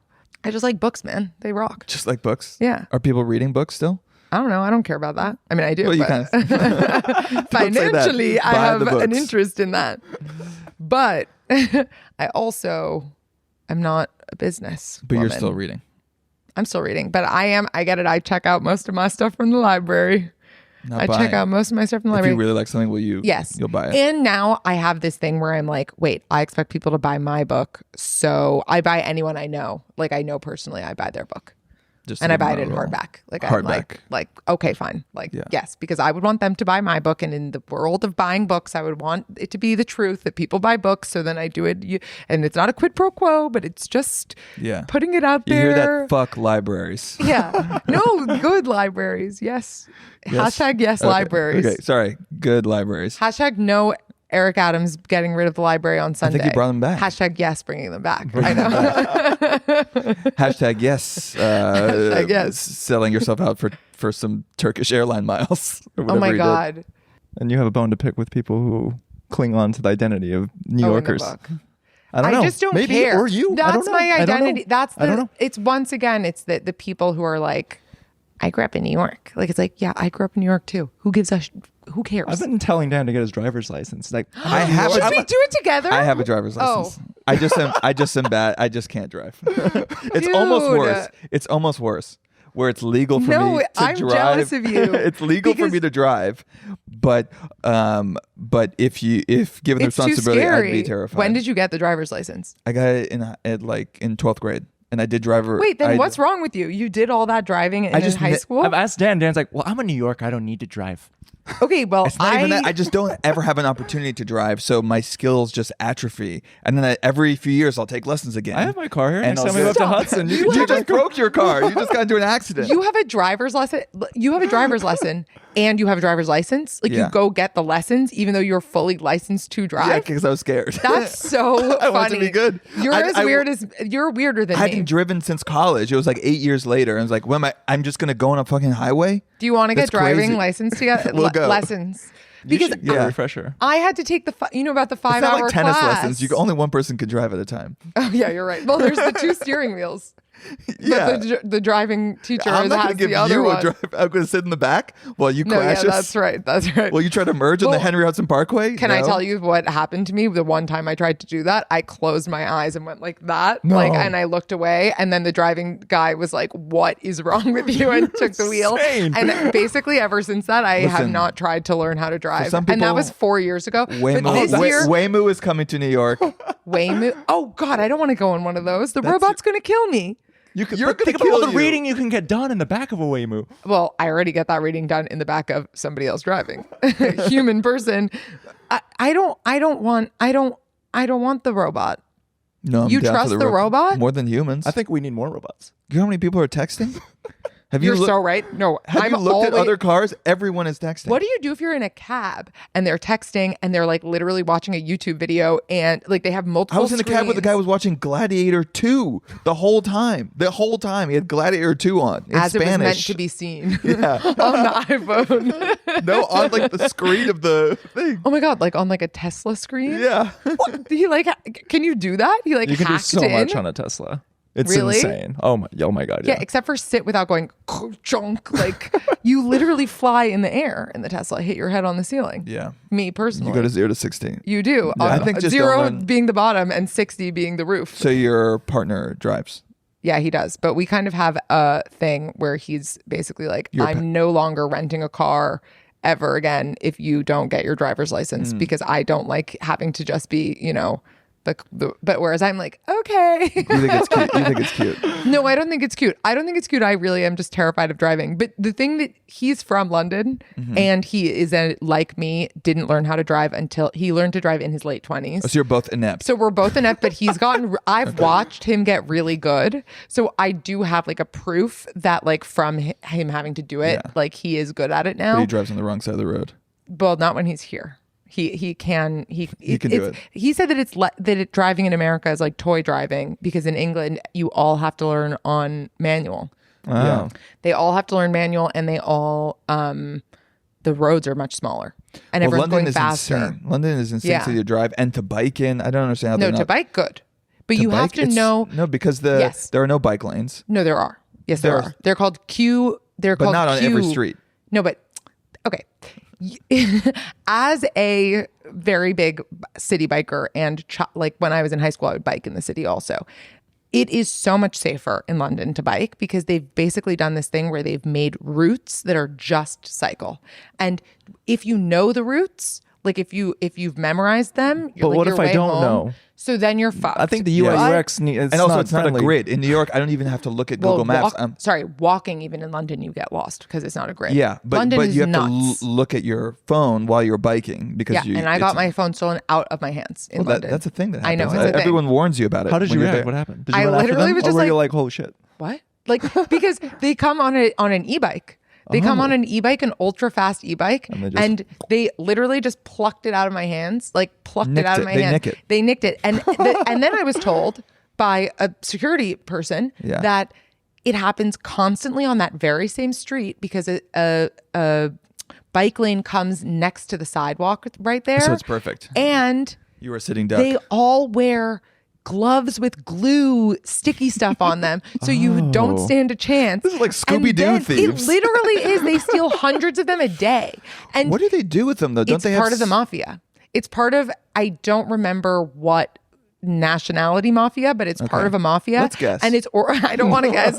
I just like books, man. They rock. Just like books? Yeah. Are people reading books still? I don't know. I don't care about that. I mean, I do. Well, you kind of... Financially, I have an interest in that. But I also am not a business But woman. you're still reading. I'm still reading. But I get it. I check out most of my stuff from the library. I check out most of my stuff from the library. If you really like something, you'll buy it. And now I have this thing where I'm like, wait, I expect people to buy my book. So I buy anyone I know. Like I know personally, I buy their book. And I buy it in hardback. Like hardback. I'm like, okay, fine. Like, yes, because I would want them to buy my book. And in the world of buying books, I would want it to be the truth that people buy books. So then I do it. And it's not a quid pro quo, but it's just putting it out there. You hear that? Fuck libraries. Yeah. No, good libraries. Yes. Hashtag yes, libraries. Okay, sorry. Good libraries. Hashtag no Eric Adams getting rid of the library on Sunday. I think he brought them back. Hashtag yes, bringing them back. I know. Hashtag yes. Hashtag yes. Selling yourself out for some Turkish airline miles. Oh my God. And you have a bone to pick with people who cling on to the identity of New Yorkers. I don't know. I just don't Maybe, care. Or you. That's my identity. That's I don't know. It's once again, it's the people who are like, I grew up in New York. Like, it's like, yeah, I grew up in New York too. Who cares? I've been telling Dan to get his driver's license. Like, Should we do it together? I have a driver's license. I just am bad. I just can't drive. It's almost worse. It's almost worse. Where it's legal for me to I'm drive. jealous of you. It's legal for me to drive, but if given the it's too responsibility, scary. I'd be terrified. When did you get the driver's license? I got it in 12th grade. and I did driver. Wait, then what's wrong with you? You did all that driving in high school? I've asked Dan. Dan's like, well, I'm in New York. I don't need to drive. Okay, well, It's not even that. I just don't ever have an opportunity to drive, so my skills just atrophy. And then every few years, I'll take lessons again. I have my car here. And Next time we go up to Hudson, you just broke your car. You just got into an accident. You have a driver's lesson. You have a driver's lesson, and you have a driver's license. Like you go get the lessons, even though you're fully licensed to drive. Yeah, because I was scared. That's so funny. I want to be good. You're weirder than I me. hadn't driven since college. It was like 8 years later. I was like, when I'm just going to go on a fucking highway? Do you want to get That's driving crazy. license together? We'll go. Lessons. Because a refresher. I had to take about the 5 It's not hour like tennis class. lessons. Only one person can drive at a time. Oh yeah, you're right. Well, there's the 2 steering wheels. Yeah. But the driving teacher I'm not has going to give the other you one. a drive. I'm going to sit in the back while you No, crash yeah, us. that's right. Will you try to merge on the Well, Henry Hudson Parkway? Can I tell you what happened to me the one time I tried to do that? I closed my eyes and went like that, and I looked away, and then the driving guy was like, "What is wrong with you?" and took the wheel. Insane. And basically, ever since that, I have Listen, not tried to learn how to drive. some And that people- was 4 years ago. Waymo, But this year, Waymo is coming to New York. Waymo. Oh God, I don't want to go in one of those. The robot's going to kill me. You're going to Think about kill all the you. reading you can get done in the back of a Waymo. Well, I already get that reading done in the back of somebody else driving. Human person. I don't want the robot. No, I'm You down for trust the robot? more than humans. I think we need more robots. You know how many people are texting? Have You're you so right. No, Have I'm you looked at always- other cars? Everyone is texting. What do you do if you're in a cab and they're texting and they're like literally watching a YouTube video and like they have multiple I was in a cab where the guy screens was watching Gladiator 2 the whole time. The whole time he had Gladiator 2 on in as Spanish. it was meant to be seen Yeah. on the iPhone. No, on like the screen of the thing. Oh my God, like on like a Tesla screen? Yeah. What? He like, can you do that? He like You can do hacked so in? much on a Tesla. It's Really? insane. Oh my God. Yeah, except for sit without going junk. Like you literally fly in the air in the Tesla, hit your head on the ceiling. Yeah. Me personally. You go to 0 to 16. You do. Yeah. I think just 0 don't learn- being the bottom and 60 being the roof. So your partner drives. Yeah, he does. But we kind of have a thing where he's basically like, I'm no longer renting a car ever again if you don't get your driver's license because I don't like having to just be, but whereas I'm like, okay. You think it's cute? You think it's cute? No, I don't think it's cute. I don't think it's cute. I really am just terrified of driving. But the thing that he's from London and he is like me, didn't learn how to drive until he learned to drive in his late 20s. Oh, so you're both inept. So we're both inept, but he's gotten, I've watched him get really good. So I do have like a proof that like from him having to do it, Yeah. like he is good at it now. But he drives on the wrong side of the road. Well, not when he's here. He can can do it. He said that driving in America is like toy driving because in England you all have to learn on manual. Yeah. They all have to learn manual, and they all the roads are much smaller, and Well, everyone's London going is faster. insane. London is insane Yeah. city to drive and to bike in. I don't understand how No, they're to not. bike good, but to you have bike, to it's- know. No, because Yes. there are no bike lanes. No, there are. Yes, there There are. are. They're called Q. They're But called not on every Q- street. No, but okay. As a very big city biker and like when I was in high school, I would bike in the city also. It is so much safer in London to bike because they've basically done this thing where they've made routes that are just cycle. And if you know the routes, like if you've memorized them, you're But like what your if I way don't home, know? So then you're fucked. I think the UI Yeah. UX And also, it's not a grid. In New York, I don't even have to look at Google Maps. Walking even in London, you get lost because it's not a grid. Yeah, but London is you have nuts. to look at your phone while you're biking because Yeah, and I got my phone stolen out of my hands in London. That's a thing that I happens. know, it's a thing. Everyone warns you about it. How did when you you're react? there. What happened? Did you I run after literally them? was Or just were you like- like, holy shit? What? Like because they come on an e-bike. They come on an e-bike, an ultra fast e-bike, and they literally just plucked it out of my hands, like plucked it out of my They hands. nick it. They nicked it, and and then I was told by a security person Yeah. that it happens constantly on that very same street because a bike lane comes next to the sidewalk right there. So it's perfect. And You were sitting duck. they all wear gloves with glue sticky stuff on them so you don't stand a chance. This is like And Scooby-Doo then thieves. It literally is. They steal hundreds of them a day. And What do they do with them though? Don't it's they have part of the mafia. It's part of, I don't remember what nationality mafia, but it's part of a mafia. Let's guess. And it's I don't want to guess.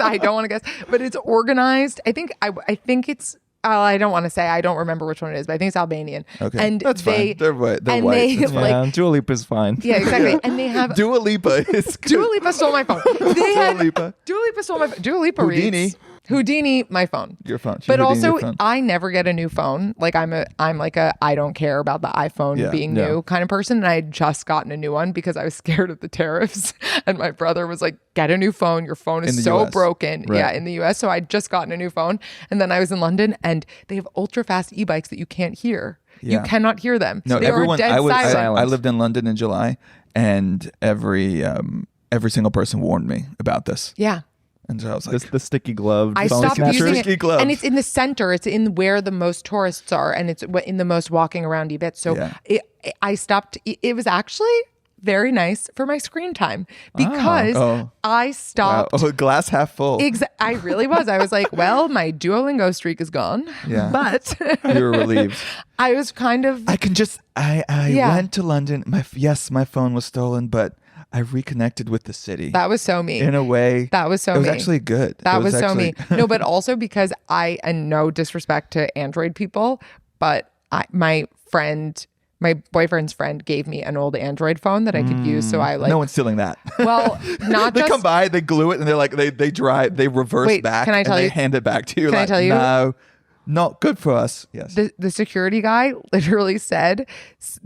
But it's organized. I think it's I don't want to say. I don't remember which one it is, but I think it's Albanian. Okay, and that's fine. They're white. They're and white. they, That's fine. Yeah, Dua Lipa's fine. Yeah, exactly. And they have Dua Lipa is good. Dua Lipa stole my phone. They had Lipa. Dua Lipa stole my phone. Dua Lipa Houdini. reads Houdini my phone. Your phone. She But Houdini also your phone. I never get a new phone. Like I'm like a I don't care about the iPhone being new kind of person. And I had just gotten a new one because I was scared of the tariffs. And my brother was like, get a new phone. Your phone is so US. broken. Right. Yeah, in the US. So I'd just gotten a new phone. And then I was in London and they have ultra fast e-bikes that you can't hear. Yeah. You cannot hear them. No, they everyone. are dead silent. I lived in London in July, and every single person warned me about this. Yeah. And so I was like, The sticky glove. I phone stopped snatcher. using Sticky it, glove. and it's in the center. It's in where the most tourists are, and it's in the most walking around bits. So Yeah. I stopped. It was actually very nice for my screen time because I stopped. wow. Oh, glass half full. I really was. I was like, well, my Duolingo streak is gone. Yeah. But You were relieved. I was kind of. I can just. I Yeah. went to London. My phone was stolen, but I reconnected with the city. That was so me. In a way. That was so It was me. actually good. That was so actually- me. No, but also because and no disrespect to Android people, but my boyfriend's friend gave me an old Android phone that I could use. So I like, no one's stealing that. well, not They just, come by, they glue it, and they're like, they reverse Wait, back, can I tell and they you- hand it back to you. Can I Like, tell you? no, not good for us. Yes. the security guy literally said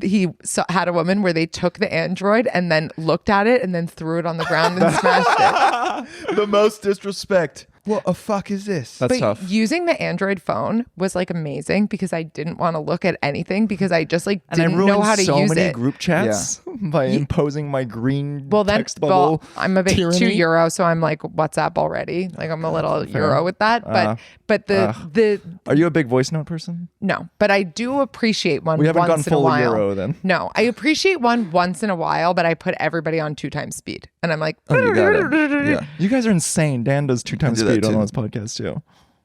he had a woman where they took the Android and then looked at it and then threw it on the ground and smashed it. The most disrespect. What the fuck is this? That's But tough. using the Android phone was like amazing because I didn't want to look at anything because I just like And I didn't ruined know how to so use many it. group chats by imposing my green text bubble. I'm a bit tyranny. too Euro, so I'm like WhatsApp already. Like I'm a little Euro with that. But the Are you a big voice note person? no, but I do appreciate one We haven't gone once in a full while. Euro then. No, I appreciate one once in a while, but I put everybody on 2x speed, and I'm like, Oh, you got it. Yeah. You guys are insane. Dan does 2 times do that speed on too. his podcast too.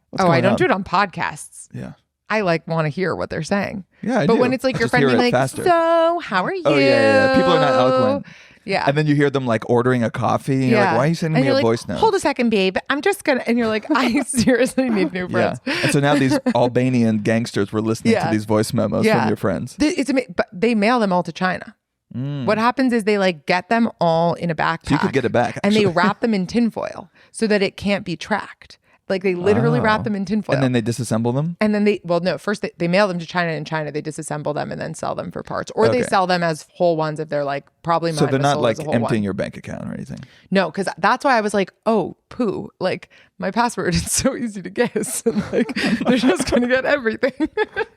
What's oh, I going don't on? do it on podcasts. Yeah. I like want to hear what they're saying. Yeah, I but do. when it's like your Just friend hear being it like, faster. so how are you? Oh, yeah. People are not eloquent. Yeah. And then you hear them like ordering a coffee. And you're like, why are you sending And me you're a like, voice note? Hold a second, babe. I'm just gonna. And you're like, I seriously need new Yeah. friends. And so now these Albanian gangsters were listening Yeah. to these voice memos from your friends. But they mail them all to China. What happens is they like get them all in a backpack. So you could get it back, and they actually. wrap them in tinfoil so that it can't be tracked. Like they literally wrap them in tinfoil. And then they disassemble them? And then first they mail them to China. In China, they disassemble them and then sell them for parts, or they Okay. sell them as whole ones if they're like probably. So mine they're was not sold like as a whole emptying one. your bank account or anything. No, because that's why I was like, oh, poo. Like my password is so easy to guess. And like they're just gonna get everything.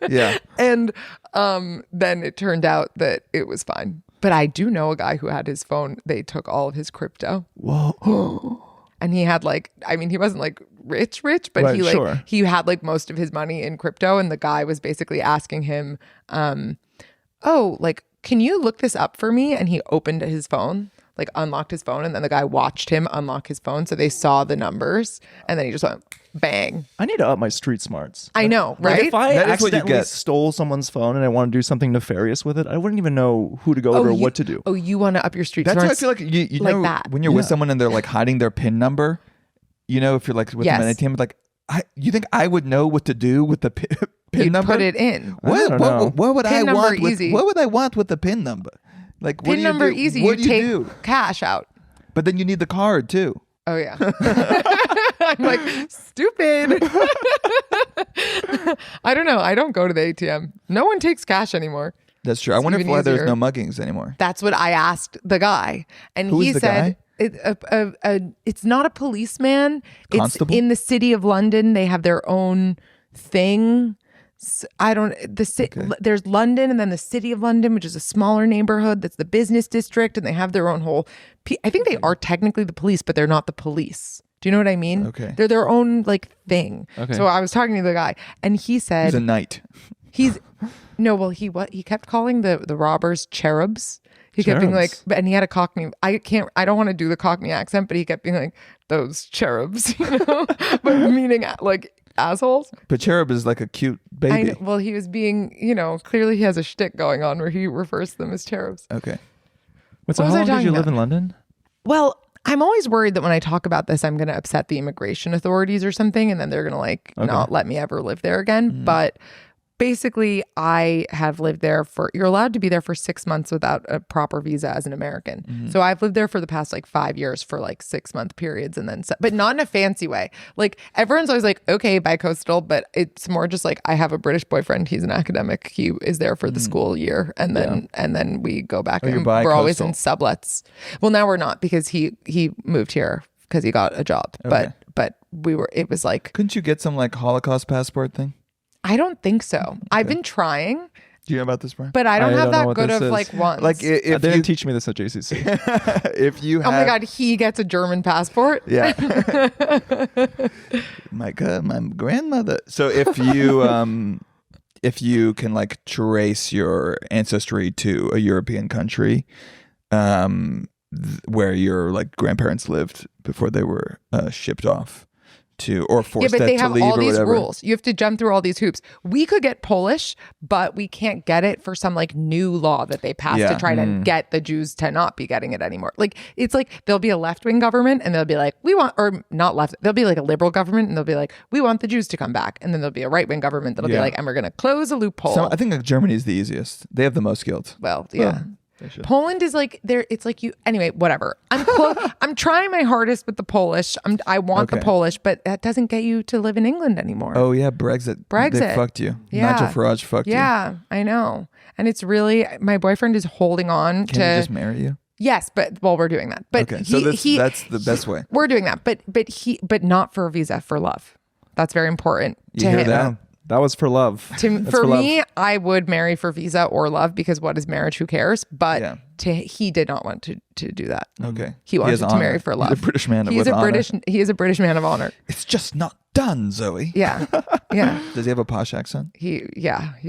Yeah. And then it turned out that it was fine. But I do know a guy who had his phone. They took all of his crypto. Whoa. And he had like, I mean, he wasn't like rich, but Right, he like sure. he had like most of his money in crypto. And the guy was basically asking him, oh, like, can you look this up for me? And he opened his phone, like unlocked his phone, and then the guy watched him unlock his phone. So they saw the numbers, and then he just went bang. I need to up my street smarts. I know, Like right? if I That is what you accidentally get. stole someone's phone and I want to do something nefarious with it, I wouldn't even know who to go to or what to do. Oh, you want to up your street That's why I smarts? feel like you like know that. when you're with Yeah. someone and they're like hiding their PIN number, you know, if you're like with Yes. them at ATM, like you think I would know what to do with the PIN You'd number? put it in. I don't know. What would PIN I number want? easy. What would I want with the PIN number? Like what PIN do you number do? easy. What You do take you do? cash out. But then you need the card too. Oh yeah. I'm like stupid. I don't know. I don't go to the ATM. No one takes cash anymore. That's true. I wonder even why there's easier. no muggings anymore. That's what I asked the guy, and Who he is the said guy? it's not a policeman. Constable? It's in the city of London. They have their own thing. There's London, and then the city of London, which is a smaller neighborhood. That's the business district, and they have their own whole. I think they are technically the police, but they're not the police. Do you know what I mean? Okay. They're their own like thing. Okay. So I was talking to the guy, and he said He's a knight. he kept calling the robbers cherubs. He kept being like, Cherubs? and he had a Cockney. I don't want to do the Cockney accent, but he kept being like, those cherubs, you know, but meaning like assholes. But Cherub is like a cute baby. Well, he was being, you know, clearly he has a shtick going on where he refers to them as cherubs. Okay. Wait, so What was how I long did talking you live about? in London? Well, I'm always worried that when I talk about this, I'm going to upset the immigration authorities or something, and then they're going to like not let me ever live there again. But basically, I have lived there you're allowed to be there for 6 months without a proper visa as an American. So I've lived there for the past like 5 years for like 6-month periods, and then, but not in a fancy way. Like everyone's always like, okay, bi-coastal, but it's more just like I have a British boyfriend. He's an academic. He is there for the school year, and then we go back. And we're always in sublets. Well, now we're not because he moved here because he got a job. Okay. But it was like, Couldn't you get some like Holocaust passport thing? I don't think so. I've been trying, Do you know about this, Brian? but I don't have don't know that what good this of is. like ones. Like They if didn't you teach me this at JCC. if you have, oh my God, he gets a German passport. yeah, my grandmother. So if you can like trace your ancestry to a European country, where your like grandparents lived before they were shipped off to or forced Yeah, but they to have leave all or these whatever. rules. You have to jump through all these hoops. We could get Polish, but we can't get it for some like new law that they passed to Yeah. try to get the Jews to not be getting it anymore. Like it's like there'll be a left-wing government and they'll be like, we want, or not left, there'll be like a liberal government and they'll be like, we want the Jews to come back. And then there'll be a right-wing government that'll be Yeah. like, and we're going to close a loophole. So I think like Germany is the easiest. They have the most guilt. Well, yeah. They should. Poland is like there. It's like you. Anyway, whatever. I'm trying my hardest with the Polish. I want the Okay. Polish, but that doesn't get you to live in England anymore. Oh yeah, Brexit. Brexit. They fucked you. Yeah. Nigel Farage fucked you. Yeah, I know. And it's really my boyfriend is holding on Can to. he just marry you? Yes, but we're doing that. But Okay, so that's the best way. We're doing that, but not for a visa, for love. That's very important to You hear him. that? That was for love. For That's love. me, I would marry for visa or love because what is marriage? Who cares? But Yeah. he did not want to do that. Okay. He wanted has to honor. marry for love. He's a British man He with is a honor. He is a British man of honor. It's just not done, Zoe. Yeah, yeah. Does he have a posh accent? He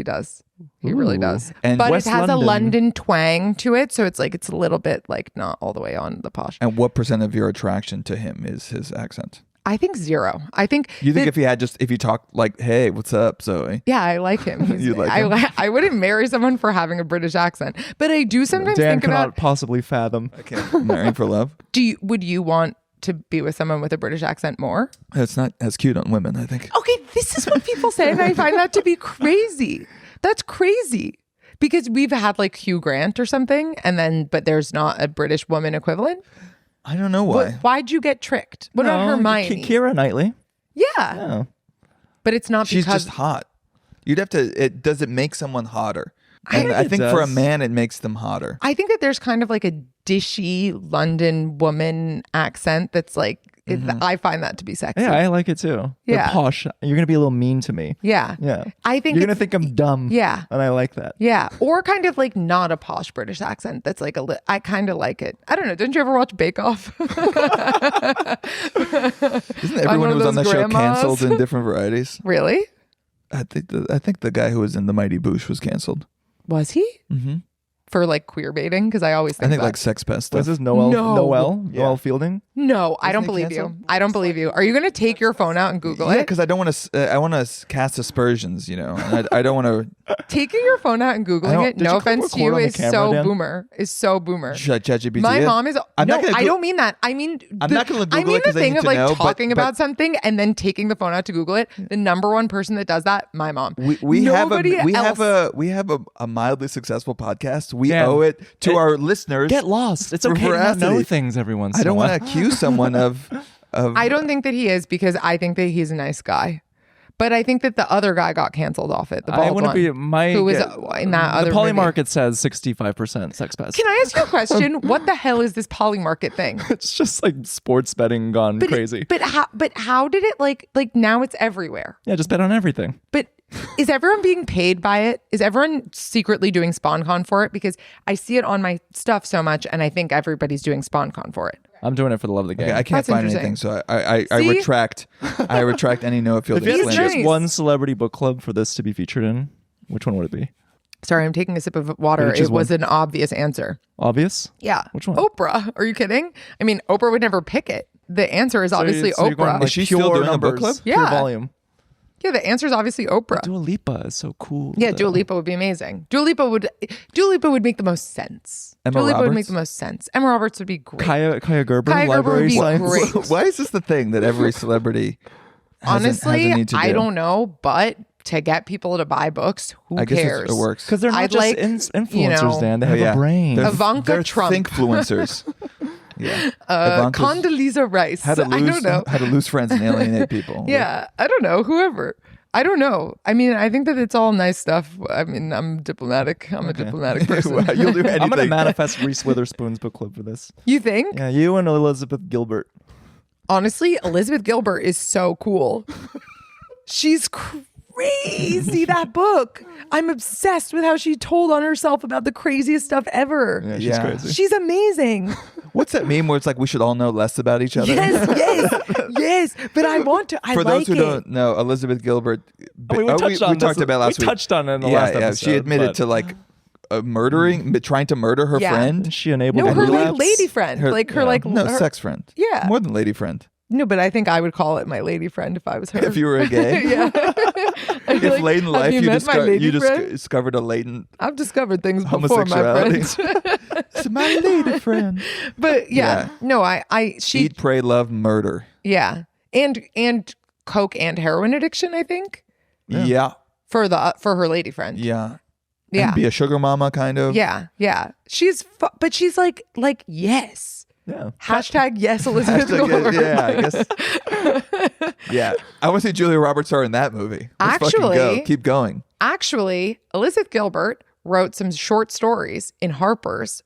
does. He really Ooh. does. And but West it has a London. London twang to it, so it's like it's a little bit like not all the way on the posh. And what % of your attraction to him is his accent? I think 0. I think You think that- if you talk like, hey, what's up, Zoe? yeah, I like him. You like him? I wouldn't marry someone for having a British accent, but I do sometimes Dan think cannot about possibly fathom. Okay. Marrying for love? would you want to be with someone with a British accent more? It's not as cute on women, I think. Okay, this is what people say, and I find that to be crazy. That's crazy. Because we've had like Hugh Grant or something, but there's not a British woman equivalent. I don't know why. Why'd you get tricked? What about Hermione? Keira Knightley. Yeah. Yeah. But it's not She's because just hot. You'd have to. Does it make someone hotter? I And think I it think for a does. man, it makes them hotter. I think that there's kind of like a dishy London woman accent that's like I find that to be sexy. Yeah, I like it too. They're Yeah. posh. You're gonna be a little mean to me. Yeah. Yeah. I think You're gonna it's- think I'm dumb. Yeah. And I like that. Yeah, or kind of like not a posh British accent. That's like I kind of like it. I don't know. Didn't you ever watch Bake Off? Isn't everyone one who of was on those that show grandmas. canceled in different varieties? Really? I think the guy who was in The Mighty Boosh was canceled. Was he? Mm-hmm. For like queer baiting? Because I always I think think that. like sex pest Was stuff. this Noel? No. Noel Fielding? No, I don't he believe you. canceled? I don't believe you. Are you going to take your phone out and Google Yeah, it? because I don't want to. I want to cast aspersions, you know. And I don't want to. Taking your phone out and I don't- Googling it, did no you click offense to you, record on the is camera, so Dan? boomer. Is so boomer. ChatGPT. My mom is. I'm no, not gonna I go- don't mean that. I mean, I'm not gonna Google I mean it 'cause the I thing need of to like know, but- talking but- about something and then taking the phone out to Google it. The number one person that does that, my mom. We have Nobody else. a mildly successful podcast. We Yeah. owe it to our listeners. Get lost. It's For okay to not know veracity. things every once I in a don't while. want to accuse someone of. I don't think that he is because I think that he's a nice guy. But I think that the other guy got canceled off it. The bald I wouldn't one, be my who was in that the other poly movie. market says 65% sex pest. Can I ask you a question? What the hell is this poly market thing? It's just like sports betting gone crazy. But how did it like now it's everywhere? Yeah, just bet on everything. But is everyone being paid by it? Is everyone secretly doing SpawnCon for it? Because I see it on my stuff so much, and I think everybody's doing SpawnCon for it. I'm doing it for the love of the game. Okay, I can't That's find interesting. anything, so I See? retract. I retract any Noah if Fielding you had to He's slander. choose nice. one celebrity book club for this to be featured in, which one would it be? Sorry, I'm taking a sip of water. Which is It was one? an obvious answer. Obvious? Yeah. Which one? Oprah. Are you kidding? I mean, Oprah would never pick it. The answer is obviously So you're going, Oprah. like, Is she still pure doing a book numbers, club? pure Yeah. volume. Yeah, the answer is obviously Oprah. Dua Lipa is so cool. Yeah, though. Dua Lipa would be amazing. Dua Lipa would make the most sense. Emma Dua Lipa would make Roberts? the most sense. Emma Roberts would be great. Kaya Gerber, Kaya Gerber would library be science. great. Why is this the thing that every celebrity has a Honestly, need to do? I don't know, but to get people to buy books, who I guess cares? it works. Because they're not I'd just like, influencers, you know- Dan. They Oh, have yeah. a brain. They're, Ivanka they're Trump. thinkfluencers. Yeah. Ivanka's Condoleezza Rice. how to I don't know. lose friends and alienate people. Yeah, I don't know. Whoever. I don't know. I mean, I think that it's all nice stuff. I mean, I'm diplomatic. I'm a diplomatic person. Well, you'll do anything. I'm gonna manifest Reese Witherspoon's book club for this. You think? Yeah, you and Elizabeth Gilbert. Honestly, Elizabeth Gilbert is so cool. She's crazy, that book. I'm obsessed with how she told on herself about the craziest stuff ever. Yeah, she's Yeah. crazy. She's amazing. What's that meme where it's like we should all know less about each other? Yes. But I want to. I For like those who it. don't know, Elizabeth Gilbert. We touched on we this. talked about last We week. touched on it in the yeah, last yeah. episode. She admitted but to like trying to murder her Yeah. friend. she enabled No, a her like relapse. lady friend. Her- like her yeah. like No, her- sex friend. Yeah. More than lady friend. No, but I think I would call it my lady friend if I was her. If you were a gay. yeah. I'd be If like, late in "Have life you, met my lady friend? discovered a latent I've discovered things before, my homosexuality. friend. It's my lady friend. But Yeah. no, she Eat, pray, love, murder. yeah, and coke and heroin addiction. I think Yeah. for her lady friend. Yeah. Yeah. And be a sugar mama kind of. Yeah. She's but she's like yes. Yeah. Hashtag yes, Elizabeth Hashtag, Gilbert. yeah, I guess. Yeah. I want to see Julia Roberts star in that movie. Let's fucking Actually- go. Keep going. Actually, Elizabeth Gilbert wrote some short stories in Harper's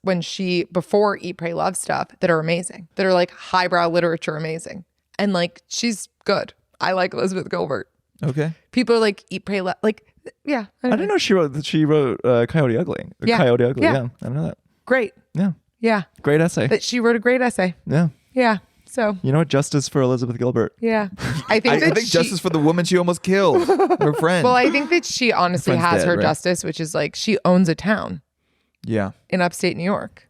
before Eat, Pray, Love stuff that are amazing, that are like highbrow literature amazing. And like, she's good. I like Elizabeth Gilbert. Okay. People are like, Eat, Pray, Love. Like, yeah. I didn't know she wrote Coyote Ugly. Yeah. Coyote Ugly. Yeah. Yeah. I didn't know that. Great. Yeah. Yeah. Great essay. That she wrote a great essay. Yeah. Yeah. So, You know what? Justice for Elizabeth Gilbert. yeah. I think I that think she, justice for the woman she almost killed. Her friend. well, I think that she honestly Friend's has dead, her right? justice, which is like she owns a town yeah. in upstate New York,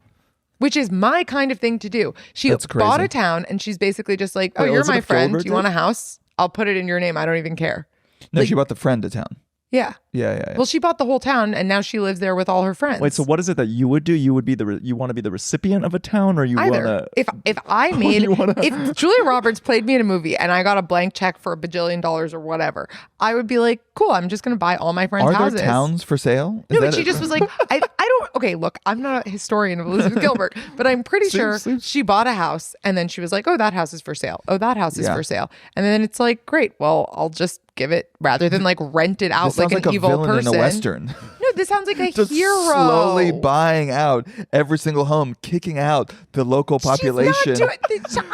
which is my kind of thing to do. She That's bought crazy. a town and she's basically just like, oh, Wait, you're my Elizabeth friend. Gilbert You want a did? house? I'll put it in your name. I don't even care. No, she brought the friend to town. Yeah. Yeah. Well, she bought the whole town and now she lives there with all her friends. Wait, so what is it that you would do? You would be you want to be the recipient of a town, or you want Either. to? If I made you wanna- if Julia Roberts played me in a movie and I got a blank check for $1 billion or whatever, I would be like, cool, I'm just gonna buy all my friends' Are there houses. towns for sale? No, Is but that she it? just was like, I don't, okay, look, I'm not a historian of Elizabeth Gilbert, but I'm pretty sure she bought a house and then she was like, oh, that house is for sale. Oh, that house is Yeah. for sale. And then it's like, great, well, I'll just give it rather than like rent it out This sounds like like an a evil villain person. in a western. No, this sounds like a Just hero. slowly buying out every single home, kicking out the local population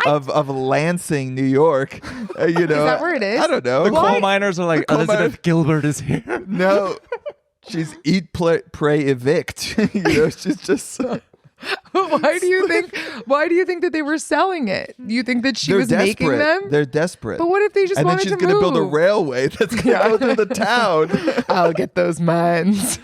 of Lansing, New York. You know, that where it is? I don't know. The coal miners are like, coal Elizabeth miners- Gilbert is here. No, she's eat, pray, evict. You know, she's just. Why do you think that they were selling it? You think that she They're was desperate. making them? They're desperate. But what if they just and then wanted she's to gonna build a move? railway that's gonna go through the town. I'll get those mines.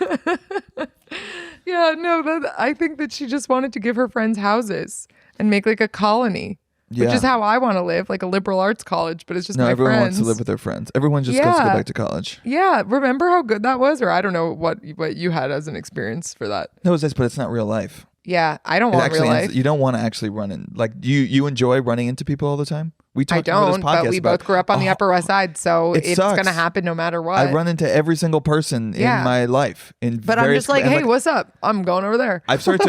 Yeah, no, I think that she just wanted to give her friends houses and make like a colony, which Yeah. is how I want to live, like a liberal arts college, but it's just No, my everyone friends. wants to live with their friends. Everyone just wants to go Yeah. back to college. Yeah, remember how good that was? Or I don't know what you had as an experience for that. No, it's nice, but it's not real life. Yeah, I don't It want actually real ends- life. you don't want to actually run in. Like, you enjoy running into people all the time? We I talked about this don't, but podcast we about- both grew up on the Upper West Side, so it it's sucks. going to happen no matter what. I run into every single person Yeah. in my life. but I'm just like, hey, what's up? I'm going over there. I've started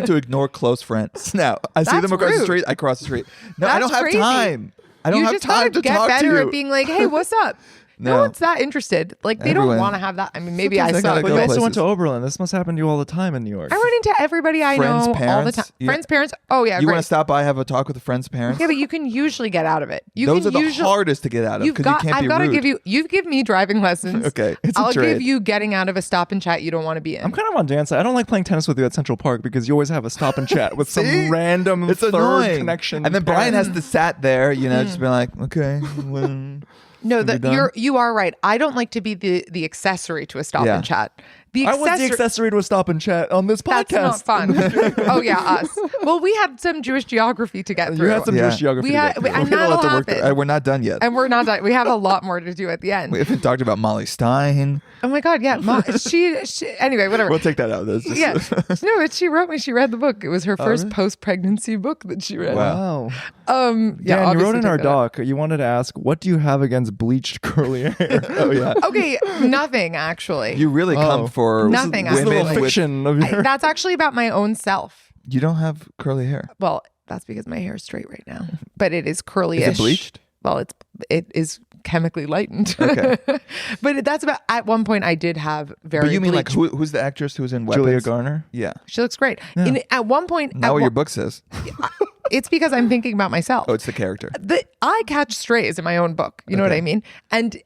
to ignore close friends now. I see That's them across the rude. street. I cross the street. No, I That's don't have crazy. time. I don't you have just time gotta to get talk to better you. at being like, hey, what's up? No No. one's that interested. Like they Everyone- don't want to have that. I mean, maybe Sometimes I I gotta suck. But go you But also went to places. Oberlin. This must happen to you all the time in New York. I run into everybody I Friends' know all the parents? time. Yeah. Friends' parents. Oh yeah, You want great. to stop by, have a talk with a friend's parents? Yeah, but you can usually get out of it. Those are the hardest to get out of because you can't I've be got to rude. give you. You've given me driving lessons. Okay, it's a I'll trade. give you getting out of a stop and chat you don't want to be in. I'm kind of on Dan's side. I don't like playing tennis with you at Central Park because you always have a stop and chat with some See? random It's third annoying. connection. And then Brian parent. has to sat there, you know, just be like, okay. Well, No, Can be done. you are right. I don't like to be the accessory to a stop Yeah. and chat. I was the accessory to a stop and chat on this podcast. That's not fun. Oh yeah, us. Well, we had some Jewish geography to get through. You had some Jewish geography. And that'll happen. We're not done yet. And we're not done. We have a lot more to do at the end. We haven't talked about Molly Stein. Oh my God, yeah. She anyway, whatever. We'll take that out. Yeah. No, but she wrote me. She read the book. It was her first post-pregnancy book that she read. Wow. Yeah, you wrote in our doc, you wanted to ask, what do you have against bleached curly hair? Oh yeah. Okay, nothing actually. You really come for nothing. This women little fiction of your... That's actually about my own self. You don't have curly hair. Well, that's because my hair is straight right now, but it is curly-ish. Is it bleached? Well, it is chemically lightened. Okay. But that's about, at one point I did have very But you mean bleached. like who's the actress who was in Weapons? Julia Garner? Yeah. She looks great. Yeah. At one point, Not what your book says. it's because I'm thinking about myself. Oh, it's the character. I catch strays in my own book. You know what I mean? And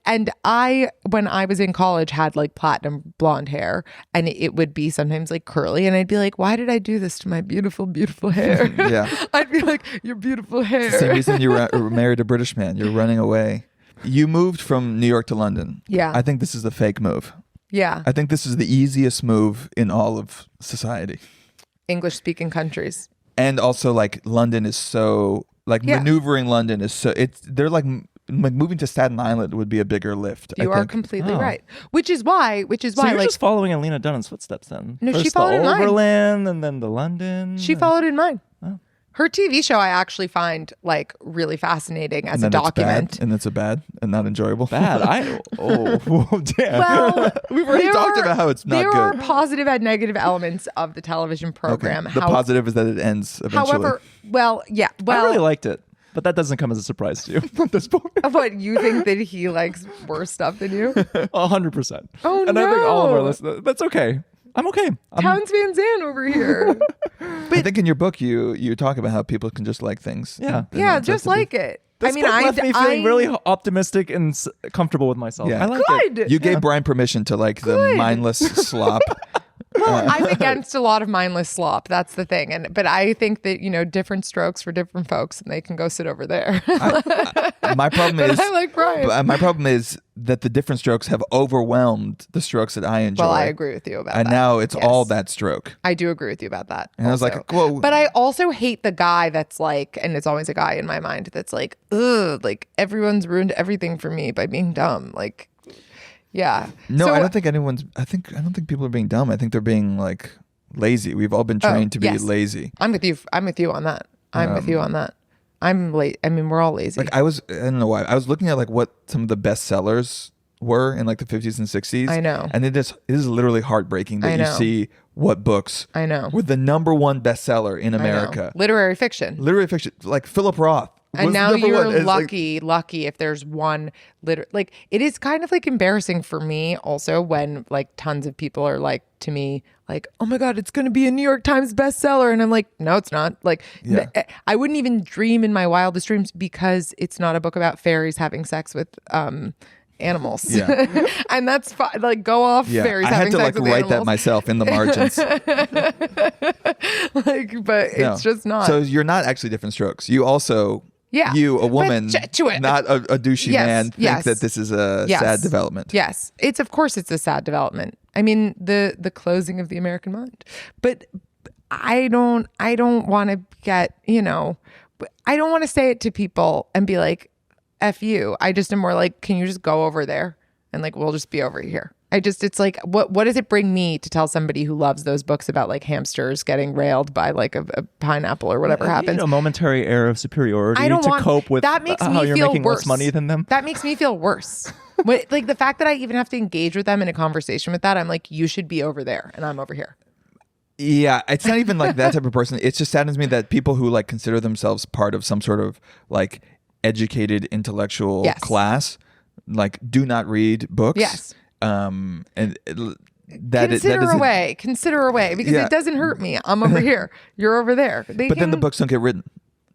I, when I was in college, had like platinum blonde hair, and it would be sometimes like curly, and I'd be like, why did I do this to my beautiful, beautiful hair? Yeah. I'd be like, your beautiful hair. Same reason you married a British man. You're running away. You moved from New York to London. Yeah. I think this is a fake move. Yeah. I think this is the easiest move in all of society. English speaking countries. And also, like, London is so, like, maneuvering London is so, they're like moving to Staten Island would be a bigger lift. You are completely right. Which is why, So you're like, just following Alina Dunn's footsteps then? No, First she followed in mine. the Overland and then the London. she followed in mine. Oh. Her TV show I actually find like really fascinating as a And then it's document. bad, and it's a bad and not enjoyable. Bad. Whoa, damn. Well, We've already talked about how it's not there good. are positive and negative elements of the television program. The positive is that it ends eventually. However, I really liked it, but that doesn't come as a surprise to you at this point. what, you think that he likes worse stuff than you? 100%. Oh, and I think all of our no. listeners, that's okay. I'm okay. Towns Van Zandt over here. I think in your book you talk about how people can just like things. Yeah. They're Yeah, not just meant to like it. This book left me feeling really I- optimistic and comfortable with myself. Yeah. I like it. Good. be. You gave Brian permission to like the Good. mindless slop. Well, I'm against a lot of mindless slop. That's the thing. But I think that, different strokes for different folks, and they can go sit over there. My problem is I like Brian. My problem is that the different strokes have overwhelmed the strokes that I enjoy. Well, I agree with you about And that. now it's Yes. all that stroke. I do agree with you about that. And I was also. like, whoa. But I also hate the guy that's like, and it's always a guy in my mind that's like, ugh, like everyone's ruined everything for me by being dumb. Like, yeah. No, So- I don't think I don't think people are being dumb. I think they're being like lazy. We've all been trained to be yes. lazy. I'm with you. I'm with you on that. I'm with you on that. I'm late. I mean, we're all lazy. Like I don't know why. I was looking at like what some of the best sellers were in like the 50s and 60s. I know. And it is literally heartbreaking that I you know. see what books I know. were the number one bestseller in I know. America. Literary fiction. Literary fiction, like Philip Roth. And was now number you're one. It's like- lucky if there's one like it is kind of like embarrassing for me also when like tons of people are like to me like, oh my God, it's going to be a New York Times bestseller. And I'm like, no, it's not. Like I wouldn't even dream in my wildest dreams because it's not a book about fairies having sex with animals. Yeah. And that's fine. Like go off Yeah, fairies I had having to sex like with write that animals. myself in the margins. Like, but No. it's just not. So you're not actually different strokes. You also, Yeah. you, a woman, not a douchey Yes, man, think yes. that this is a Yes. sad development. Yes, of course it's a sad development. I mean the closing of the American mind, but I don't want to get I don't want to say it to people and be like, F you. I just am more like, can you just go over there and like we'll just be over here. It's like what does it bring me to tell somebody who loves those books about like hamsters getting railed by like a pineapple or whatever happens? A momentary air of superiority I don't to want, cope with that makes how me you're feel making worse. less money than them. That makes me feel worse. Like the fact that I even have to engage with them in a conversation with that, I'm like, you should be over there and I'm over here. Yeah, it's not even like that type of person. It just saddens me that people who like consider themselves part of some sort of like educated intellectual Yes. class like do not read books. Yes. And Consider a way because Yeah. it doesn't hurt me. I'm over here. You're over there. But then the books don't get written.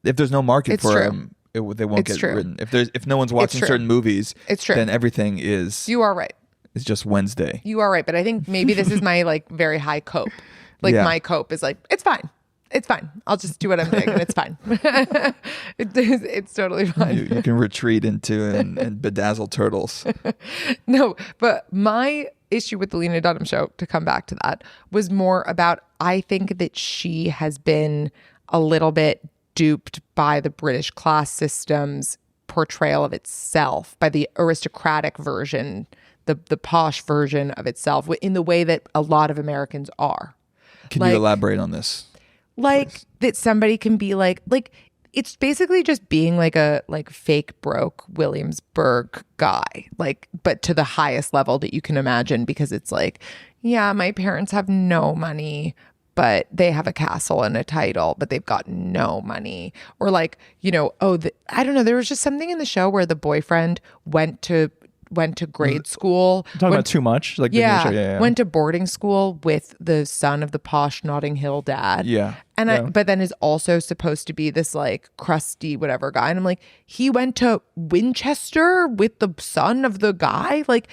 If there's no market It's for true. them, they won't It's get true. written. If no one's watching true. certain movies, It's true. then everything is You are right. just Wednesday. You are right. But I think maybe this is my like very high cope. Like Yeah. my cope is like, it's fine. It's fine. I'll just do what I'm doing and it's fine. It's totally fine. You can retreat into and bedazzle turtles. No, but my issue with the Lena Dunham show, to come back to that, was more about, I think that she has been a little bit duped by the British class system's portrayal of itself, by the aristocratic version, the posh version of itself, in the way that a lot of Americans are. Can you elaborate on this? Like, that somebody can be like it's basically just being like a fake broke Williamsburg guy, like, but to the highest level that you can imagine, because it's like, yeah, my parents have no money, but they have a castle and a title, but they've got no money. Or like, I don't know, there was just something in the show where the boyfriend went to grade school. Talking about too much? Like yeah, went to boarding school with the son of the posh Notting Hill dad. Yeah. But then is also supposed to be this like crusty whatever guy. And I'm like, he went to Winchester with the son of the guy? Like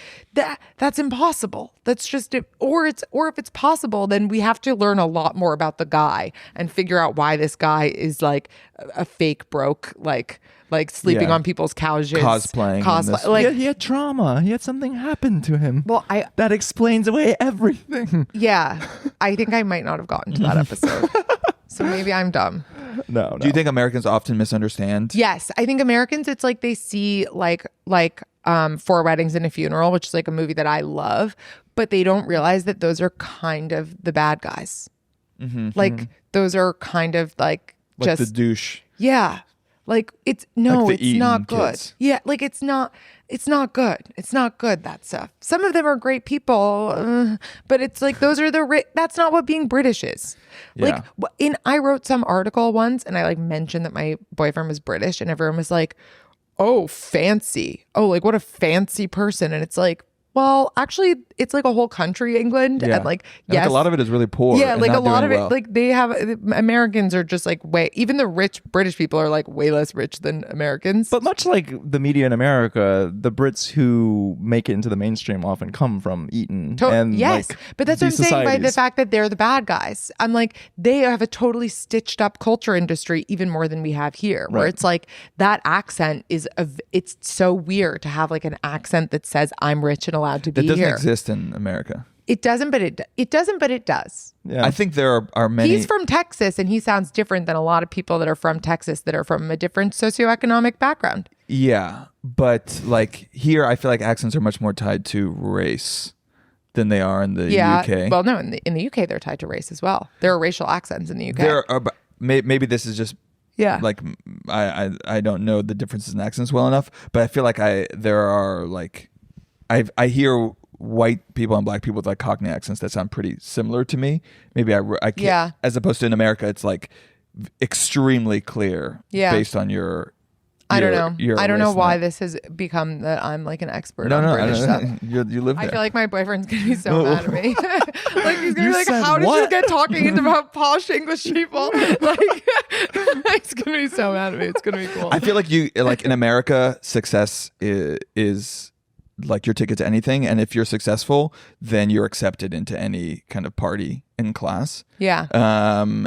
that's impossible. That's just it. Or if it's possible, then we have to learn a lot more about the guy and figure out why this guy is like a fake broke, like sleeping on people's couches, cosplaying. Like he had trauma. He had something happen to him. Well, that explains away everything. Yeah, I think I might not have gotten to that episode, so maybe I'm dumb. No. Do you think Americans often misunderstand? Yes, I think Americans, it's like they see like Four Weddings and a Funeral, which is like a movie that I love, but they don't realize that those are kind of the bad guys. Mm-hmm. Like those are kind of like just the douche. Yeah. Like it's not good. Kids. Yeah, like it's not good. It's not good, that stuff. Some of them are great people, but it's like those are that's not what being British is. Yeah. Like I wrote some article once and I like mentioned that my boyfriend was British and everyone was like, "Oh, fancy. Oh, like what a fancy person." And it's like, well, actually, it's like a whole country, England. Yeah. And like, and yes. like a lot of it is really poor. Yeah, and like not a lot of doing well. it, like they have, Americans are just like even the rich British people are like way less rich than Americans. But much like the media in America, the Brits who make it into the mainstream often come from Eton. And yes, like, but that's what I'm these saying by the societies. fact that they're the bad guys. I'm like, they have a totally stitched up culture industry, even more than we have here, where Right. it's like that accent it's so weird to have like an accent that says I'm rich and allowed to be That doesn't here. exist in America. It doesn't, but it does. Yeah. I think there are many. He's from Texas and he sounds different than a lot of people that are from Texas that are from a different socioeconomic background. Yeah, but like here, I feel like accents are much more tied to race than they are in the UK. Well, no, in the UK they're tied to race as well. There are racial accents in the UK. There are, but maybe this is just yeah. like I don't know the differences in accents well enough, but I feel like there are like I hear white people and black people with like Cockney accents that sound pretty similar to me. Maybe I can't, Yeah. as opposed to in America, it's like extremely clear based on your I don't know. your I don't know listener. why this has become that I'm like an expert No, on no, British I stuff. don't know. You live there. I feel like my boyfriend's gonna be so mad at me. Like he's gonna You be like, said "How did you what?" get talking into about posh English people?" Like he's gonna be so mad at me. It's gonna be cool. I feel like like in America, success is like your ticket to anything, and if you're successful, then you're accepted into any kind of party in class. Yeah.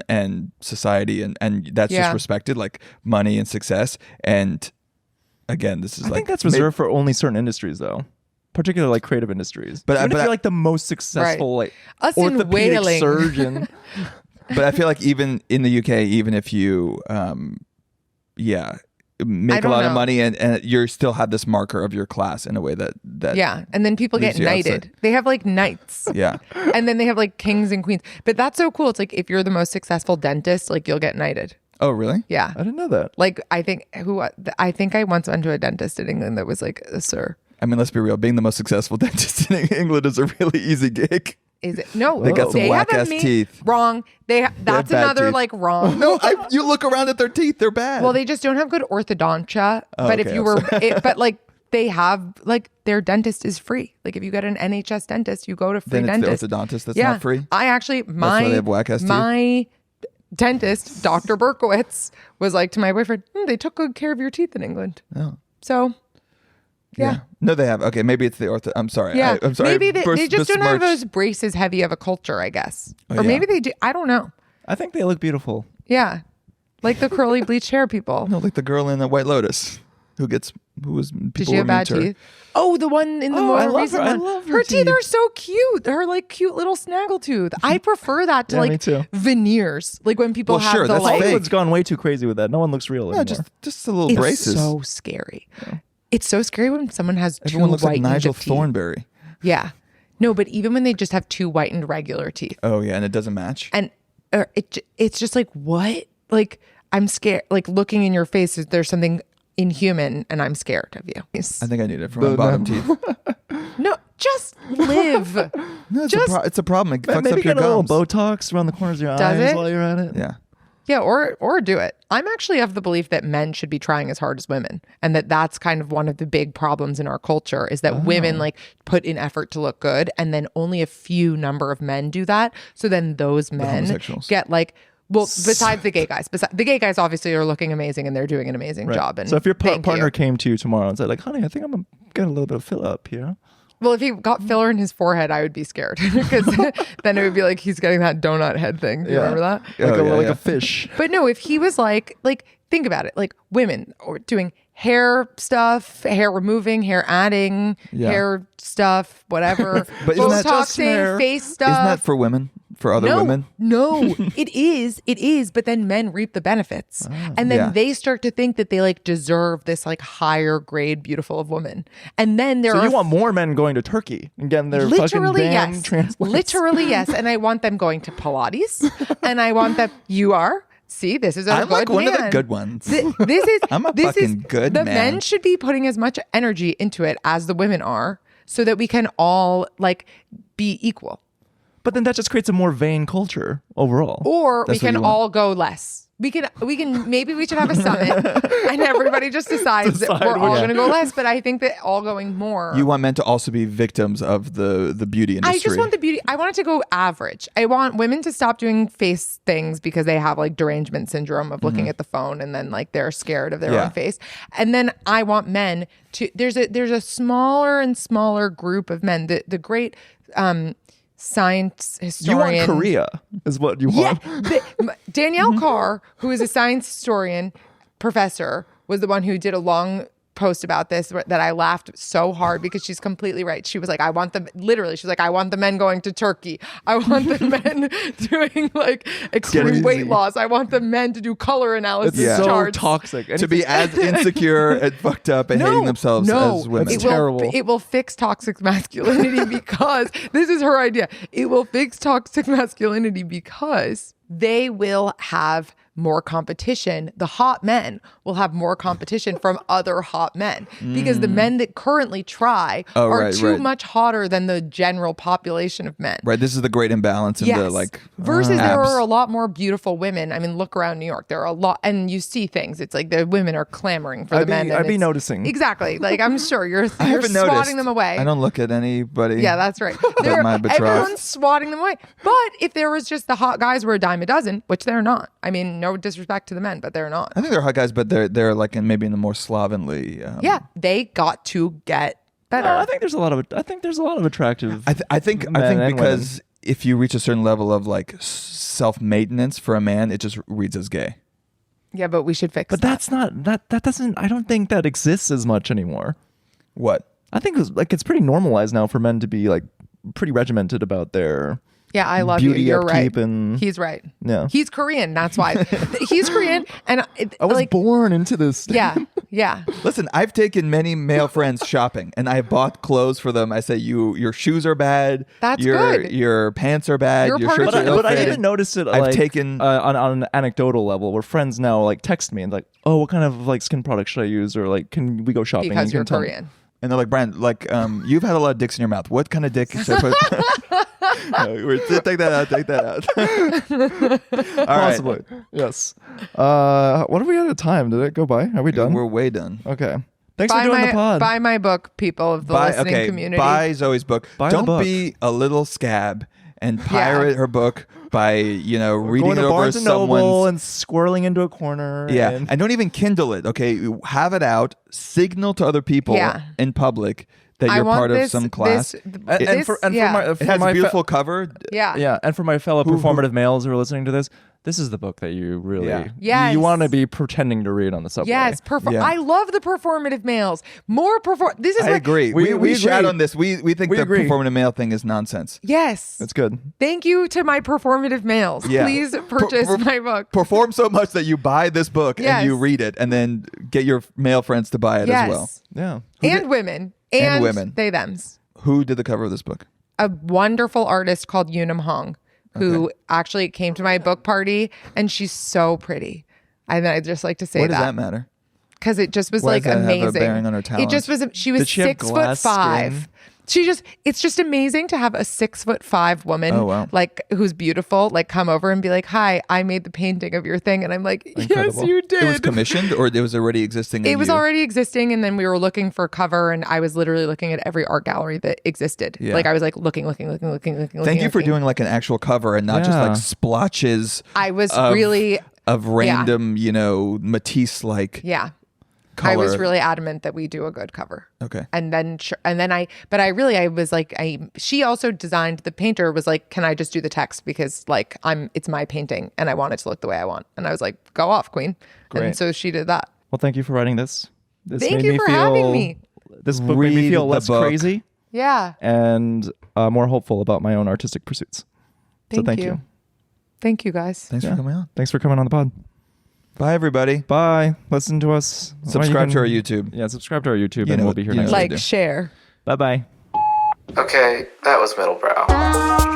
And society, and that's Yeah. just respected, like money and success. And again, this is I like think that's reserved for only certain industries, though. Particularly like creative industries. But Even if I- you're like the most successful like Us in orthopedic whaling. surgeon. But I feel like even in the UK, even if you make a don't lot of know. money and you still have this marker of your class in a way that Yeah, and then people get leaves you knighted. outside. They have like knights. yeah. And then they have like kings and queens. But that's so cool. It's like if you're the most successful dentist, like you'll get knighted. Oh, really? Yeah. I didn't know that. Like I think I once went to a dentist in England that was like a sir. I mean, let's be real. Being the most successful dentist in England is a really easy gig. Is it? No, They got some have whack-ass a teeth. Wrong. That's bad another teeth. like wrong. No, you look around at their teeth; they're bad. Well, they just don't have good orthodontia. But if okay, you I'm were, but like they have, like their dentist is free. Like if you get an NHS dentist, you go to free then it's dentist. the orthodontist that's Yeah, not free. I actually why they have whack-ass teeth? my dentist, Dr. Berkowitz, was like to my boyfriend, "They took good care of your teeth in England." Oh. So. Yeah. No, they have. Okay, maybe it's the ortho. I'm sorry. Yeah. I'm sorry. Maybe they just don't have besmirched- those braces heavy of a culture, I guess. Oh, Or yeah. maybe they do. I don't know. I think they look beautiful. Yeah. Like the curly bleached hair people. No, like the girl in the White Lotus. who was people Did she have were mean bad to her. teeth? Oh, the one in the Oh, more I love recent her. I one. love her her teeth are teeth. so cute. Her like cute little snaggle tooth. I prefer that to Yeah, me like too. veneers. Like when people Well, have sure, the that's like. fake. Hollywood's gone way too crazy with that. No one looks real No, anymore. just the little It's braces. so scary. It's so scary when someone has Everyone two looks like whitened Nigel teeth. Thornberry. Yeah. No, but even when they just have two whitened regular teeth. Oh yeah, and it doesn't match. And it's just like, what? Like, I'm scared. Like, looking in your face, there's something inhuman, and I'm scared of you. I think I need it for my bottom teeth. No, just live. No, Just- it's a problem. It fucks Maybe up your get a little gums. Botox around the corners of your Does eyes it? while you're at it. Yeah. Yeah, or do it. I'm actually of the belief that men should be trying as hard as women, and that's kind of one of the big problems in our culture is that women like put in effort to look good, and then only a few number of men do that. So then those men homosexuals. get like, well, besides the gay guys, the gay guys obviously are looking amazing and they're doing an amazing Right. job. And So if your thank partner you. came to you tomorrow and said, like, honey, I think I'm going to get a little bit of fill up here. Well, if he got filler in his forehead, I would be scared because then it would be like he's getting that donut head thing. Do you remember that? Like yeah. a fish. But no, if he was like think about it, like women or doing hair stuff, hair removing, hair adding, Yeah. hair stuff, whatever. But isn't that just Botoxing, hair? face stuff. Isn't that for women? For other no, women? No, it is. But then men reap the benefits. And then Yeah. they start to think that they like deserve this like higher grade beautiful of woman. And then there So are you want more men going to Turkey and getting their fucking literally damn yes. transplants. Literally yes. And I want them going to Pilates. And I want them see, this is a I'm good like one of the man. good ones. This is I'm a this is- fucking good the man. men should be putting as much energy into it as the women are so that we can all like be equal. But then that just creates a more vain culture overall. Or That's we what can you want. all go less. We can maybe we should have a summit and everybody just decides that we're all which- going to go less. But I think that all going more. You want men to also be victims of the beauty industry. I just want the beauty. I want it to go average. I want women to stop doing face things because they have like derangement syndrome of looking at the phone and then like they're scared of their Yeah. own face. And then I want men to. There's a smaller and smaller group of men. The great science You historian. want Korea, is what you Yeah, want. Danielle Carr, who is a science historian professor, was the one who did a long post about this that I laughed so hard because she's completely right. She was like, I want the men going to Turkey. I want the men doing like extreme Crazy. weight loss. I want the men to do color analysis It's so charts. toxic. to be as insecure and fucked up and hating themselves as women. That's It will, terrible. it will fix toxic masculinity because this is her idea. It will fix toxic masculinity because they will have more competition. The hot men will have more competition from other hot men because the men that currently try are too much hotter than the general population of men. Right, this is the great imbalance in the like Versus there abs. are a lot more beautiful women. I mean, look around New York. There are a lot, and you see things. It's like the women are clamoring for the men. and I'd be it's- noticing. Exactly. Like I'm sure you're I haven't swatting noticed. them away. I don't look at anybody. Yeah, that's right. my betrothed. Everyone's swatting them away. But if there was just the hot guys were a dime a dozen, which they're not. I mean, no disrespect to the men, but they're not. I think they're hot guys, but they're like maybe in the more slovenly. Yeah, they got to get better. I think there's a lot of attractive. I think men and because if you reach a certain level of like self maintenance for a man, it just reads as gay. Yeah, but we should fix But that. that's not that doesn't. I don't think that exists as much anymore. What? I think it's pretty normalized now for men to be like pretty regimented about their Yeah, I love beauty you. You're right. upkeep and He's right. Yeah. He's Korean. That's why. He's Korean. And I was like, born into this. yeah, yeah. Listen, I've taken many male friends shopping, and I bought clothes for them. I say, your shoes are bad. That's your good. Your pants are bad. You're your part of shirts the are But I ill-fitted. even noticed it. I've like, taken- on an anecdotal level where friends now like text me and like, oh, what kind of like skin product should I use, or like, can we go shopping? Because You you're can tell me. Korean. And they're like, Brian, like, you've had a lot of dicks in your mouth. What kind of dick should I put? Take that out. Take that out. All right. Possibly. Yes. What are we out of time? Did it go by? Are we done? We're way done. Okay. Thanks for doing the pod. Buy my book, people of the listening community. Buy Zoe's book. Buy the Don't book. be a little scab and pirate her book by, reading Going it to over Barnes and Noble someone's. and squirreling into a corner. Yeah, and- and don't even Kindle it. Okay, have it out. Signal to other people Yeah. in public that I you're want part of this- some class. this- and for yeah. my It has a beautiful cover. Yeah. yeah, and for my fellow performative males who are listening to this, this is the book that you really Yes. you want to be pretending to read on the subway. Yes, Yeah. I love the performative males. More This is I what, agree. We We shout agree. on this. We think We the agree. performative male thing is nonsense. Yes, That's good. Thank you to my performative males. Yeah. Please purchase my book. Perform so much that you buy this book Yes. and you read it, and then get your male friends to buy it Yes, as well. Yeah. and women And women. they thems. Who did the cover of this book? A wonderful artist called Unam Hong, who Okay. actually came to my book party, and she's so pretty. And I just like to say What does that matter? because it just was Why like does that have a amazing. bearing on her It just was. She was Did she have 6'5". glass It's just amazing to have a 6'5" woman, Oh, wow. like who's beautiful, like come over and be like, "Hi, I made the painting of your thing," and I'm like, "Yes, Incredible. you did." It was commissioned, or it was already existing? It was already existing, and then we were looking for cover, and I was literally looking at every art gallery that existed. Yeah. Like I was like looking. Thank you for doing like an actual cover and not just like splotches. I was of, really, of random, Matisse like yeah. color. I was really adamant that we do a good cover. Okay. And then I was like, she also designed, the painter was like, can I just do the text? Because like it's my painting and I want it to look the way I want. And I was like, go off, queen. And Great. so she did that. Well, thank you for writing this. Thank made you me for feel- having me. This book made me Read feel the less book. crazy Yeah. and more hopeful about my own artistic pursuits. So thank you. Thank you guys. Thanks for coming on. Thanks for coming on the pod. Bye, everybody. Bye. Listen to us. Subscribe to our YouTube. Yeah, subscribe to our YouTube, You and know we'll what- be here you know next what week. to Like, do. share. Bye bye. Okay, that was Middlebrow.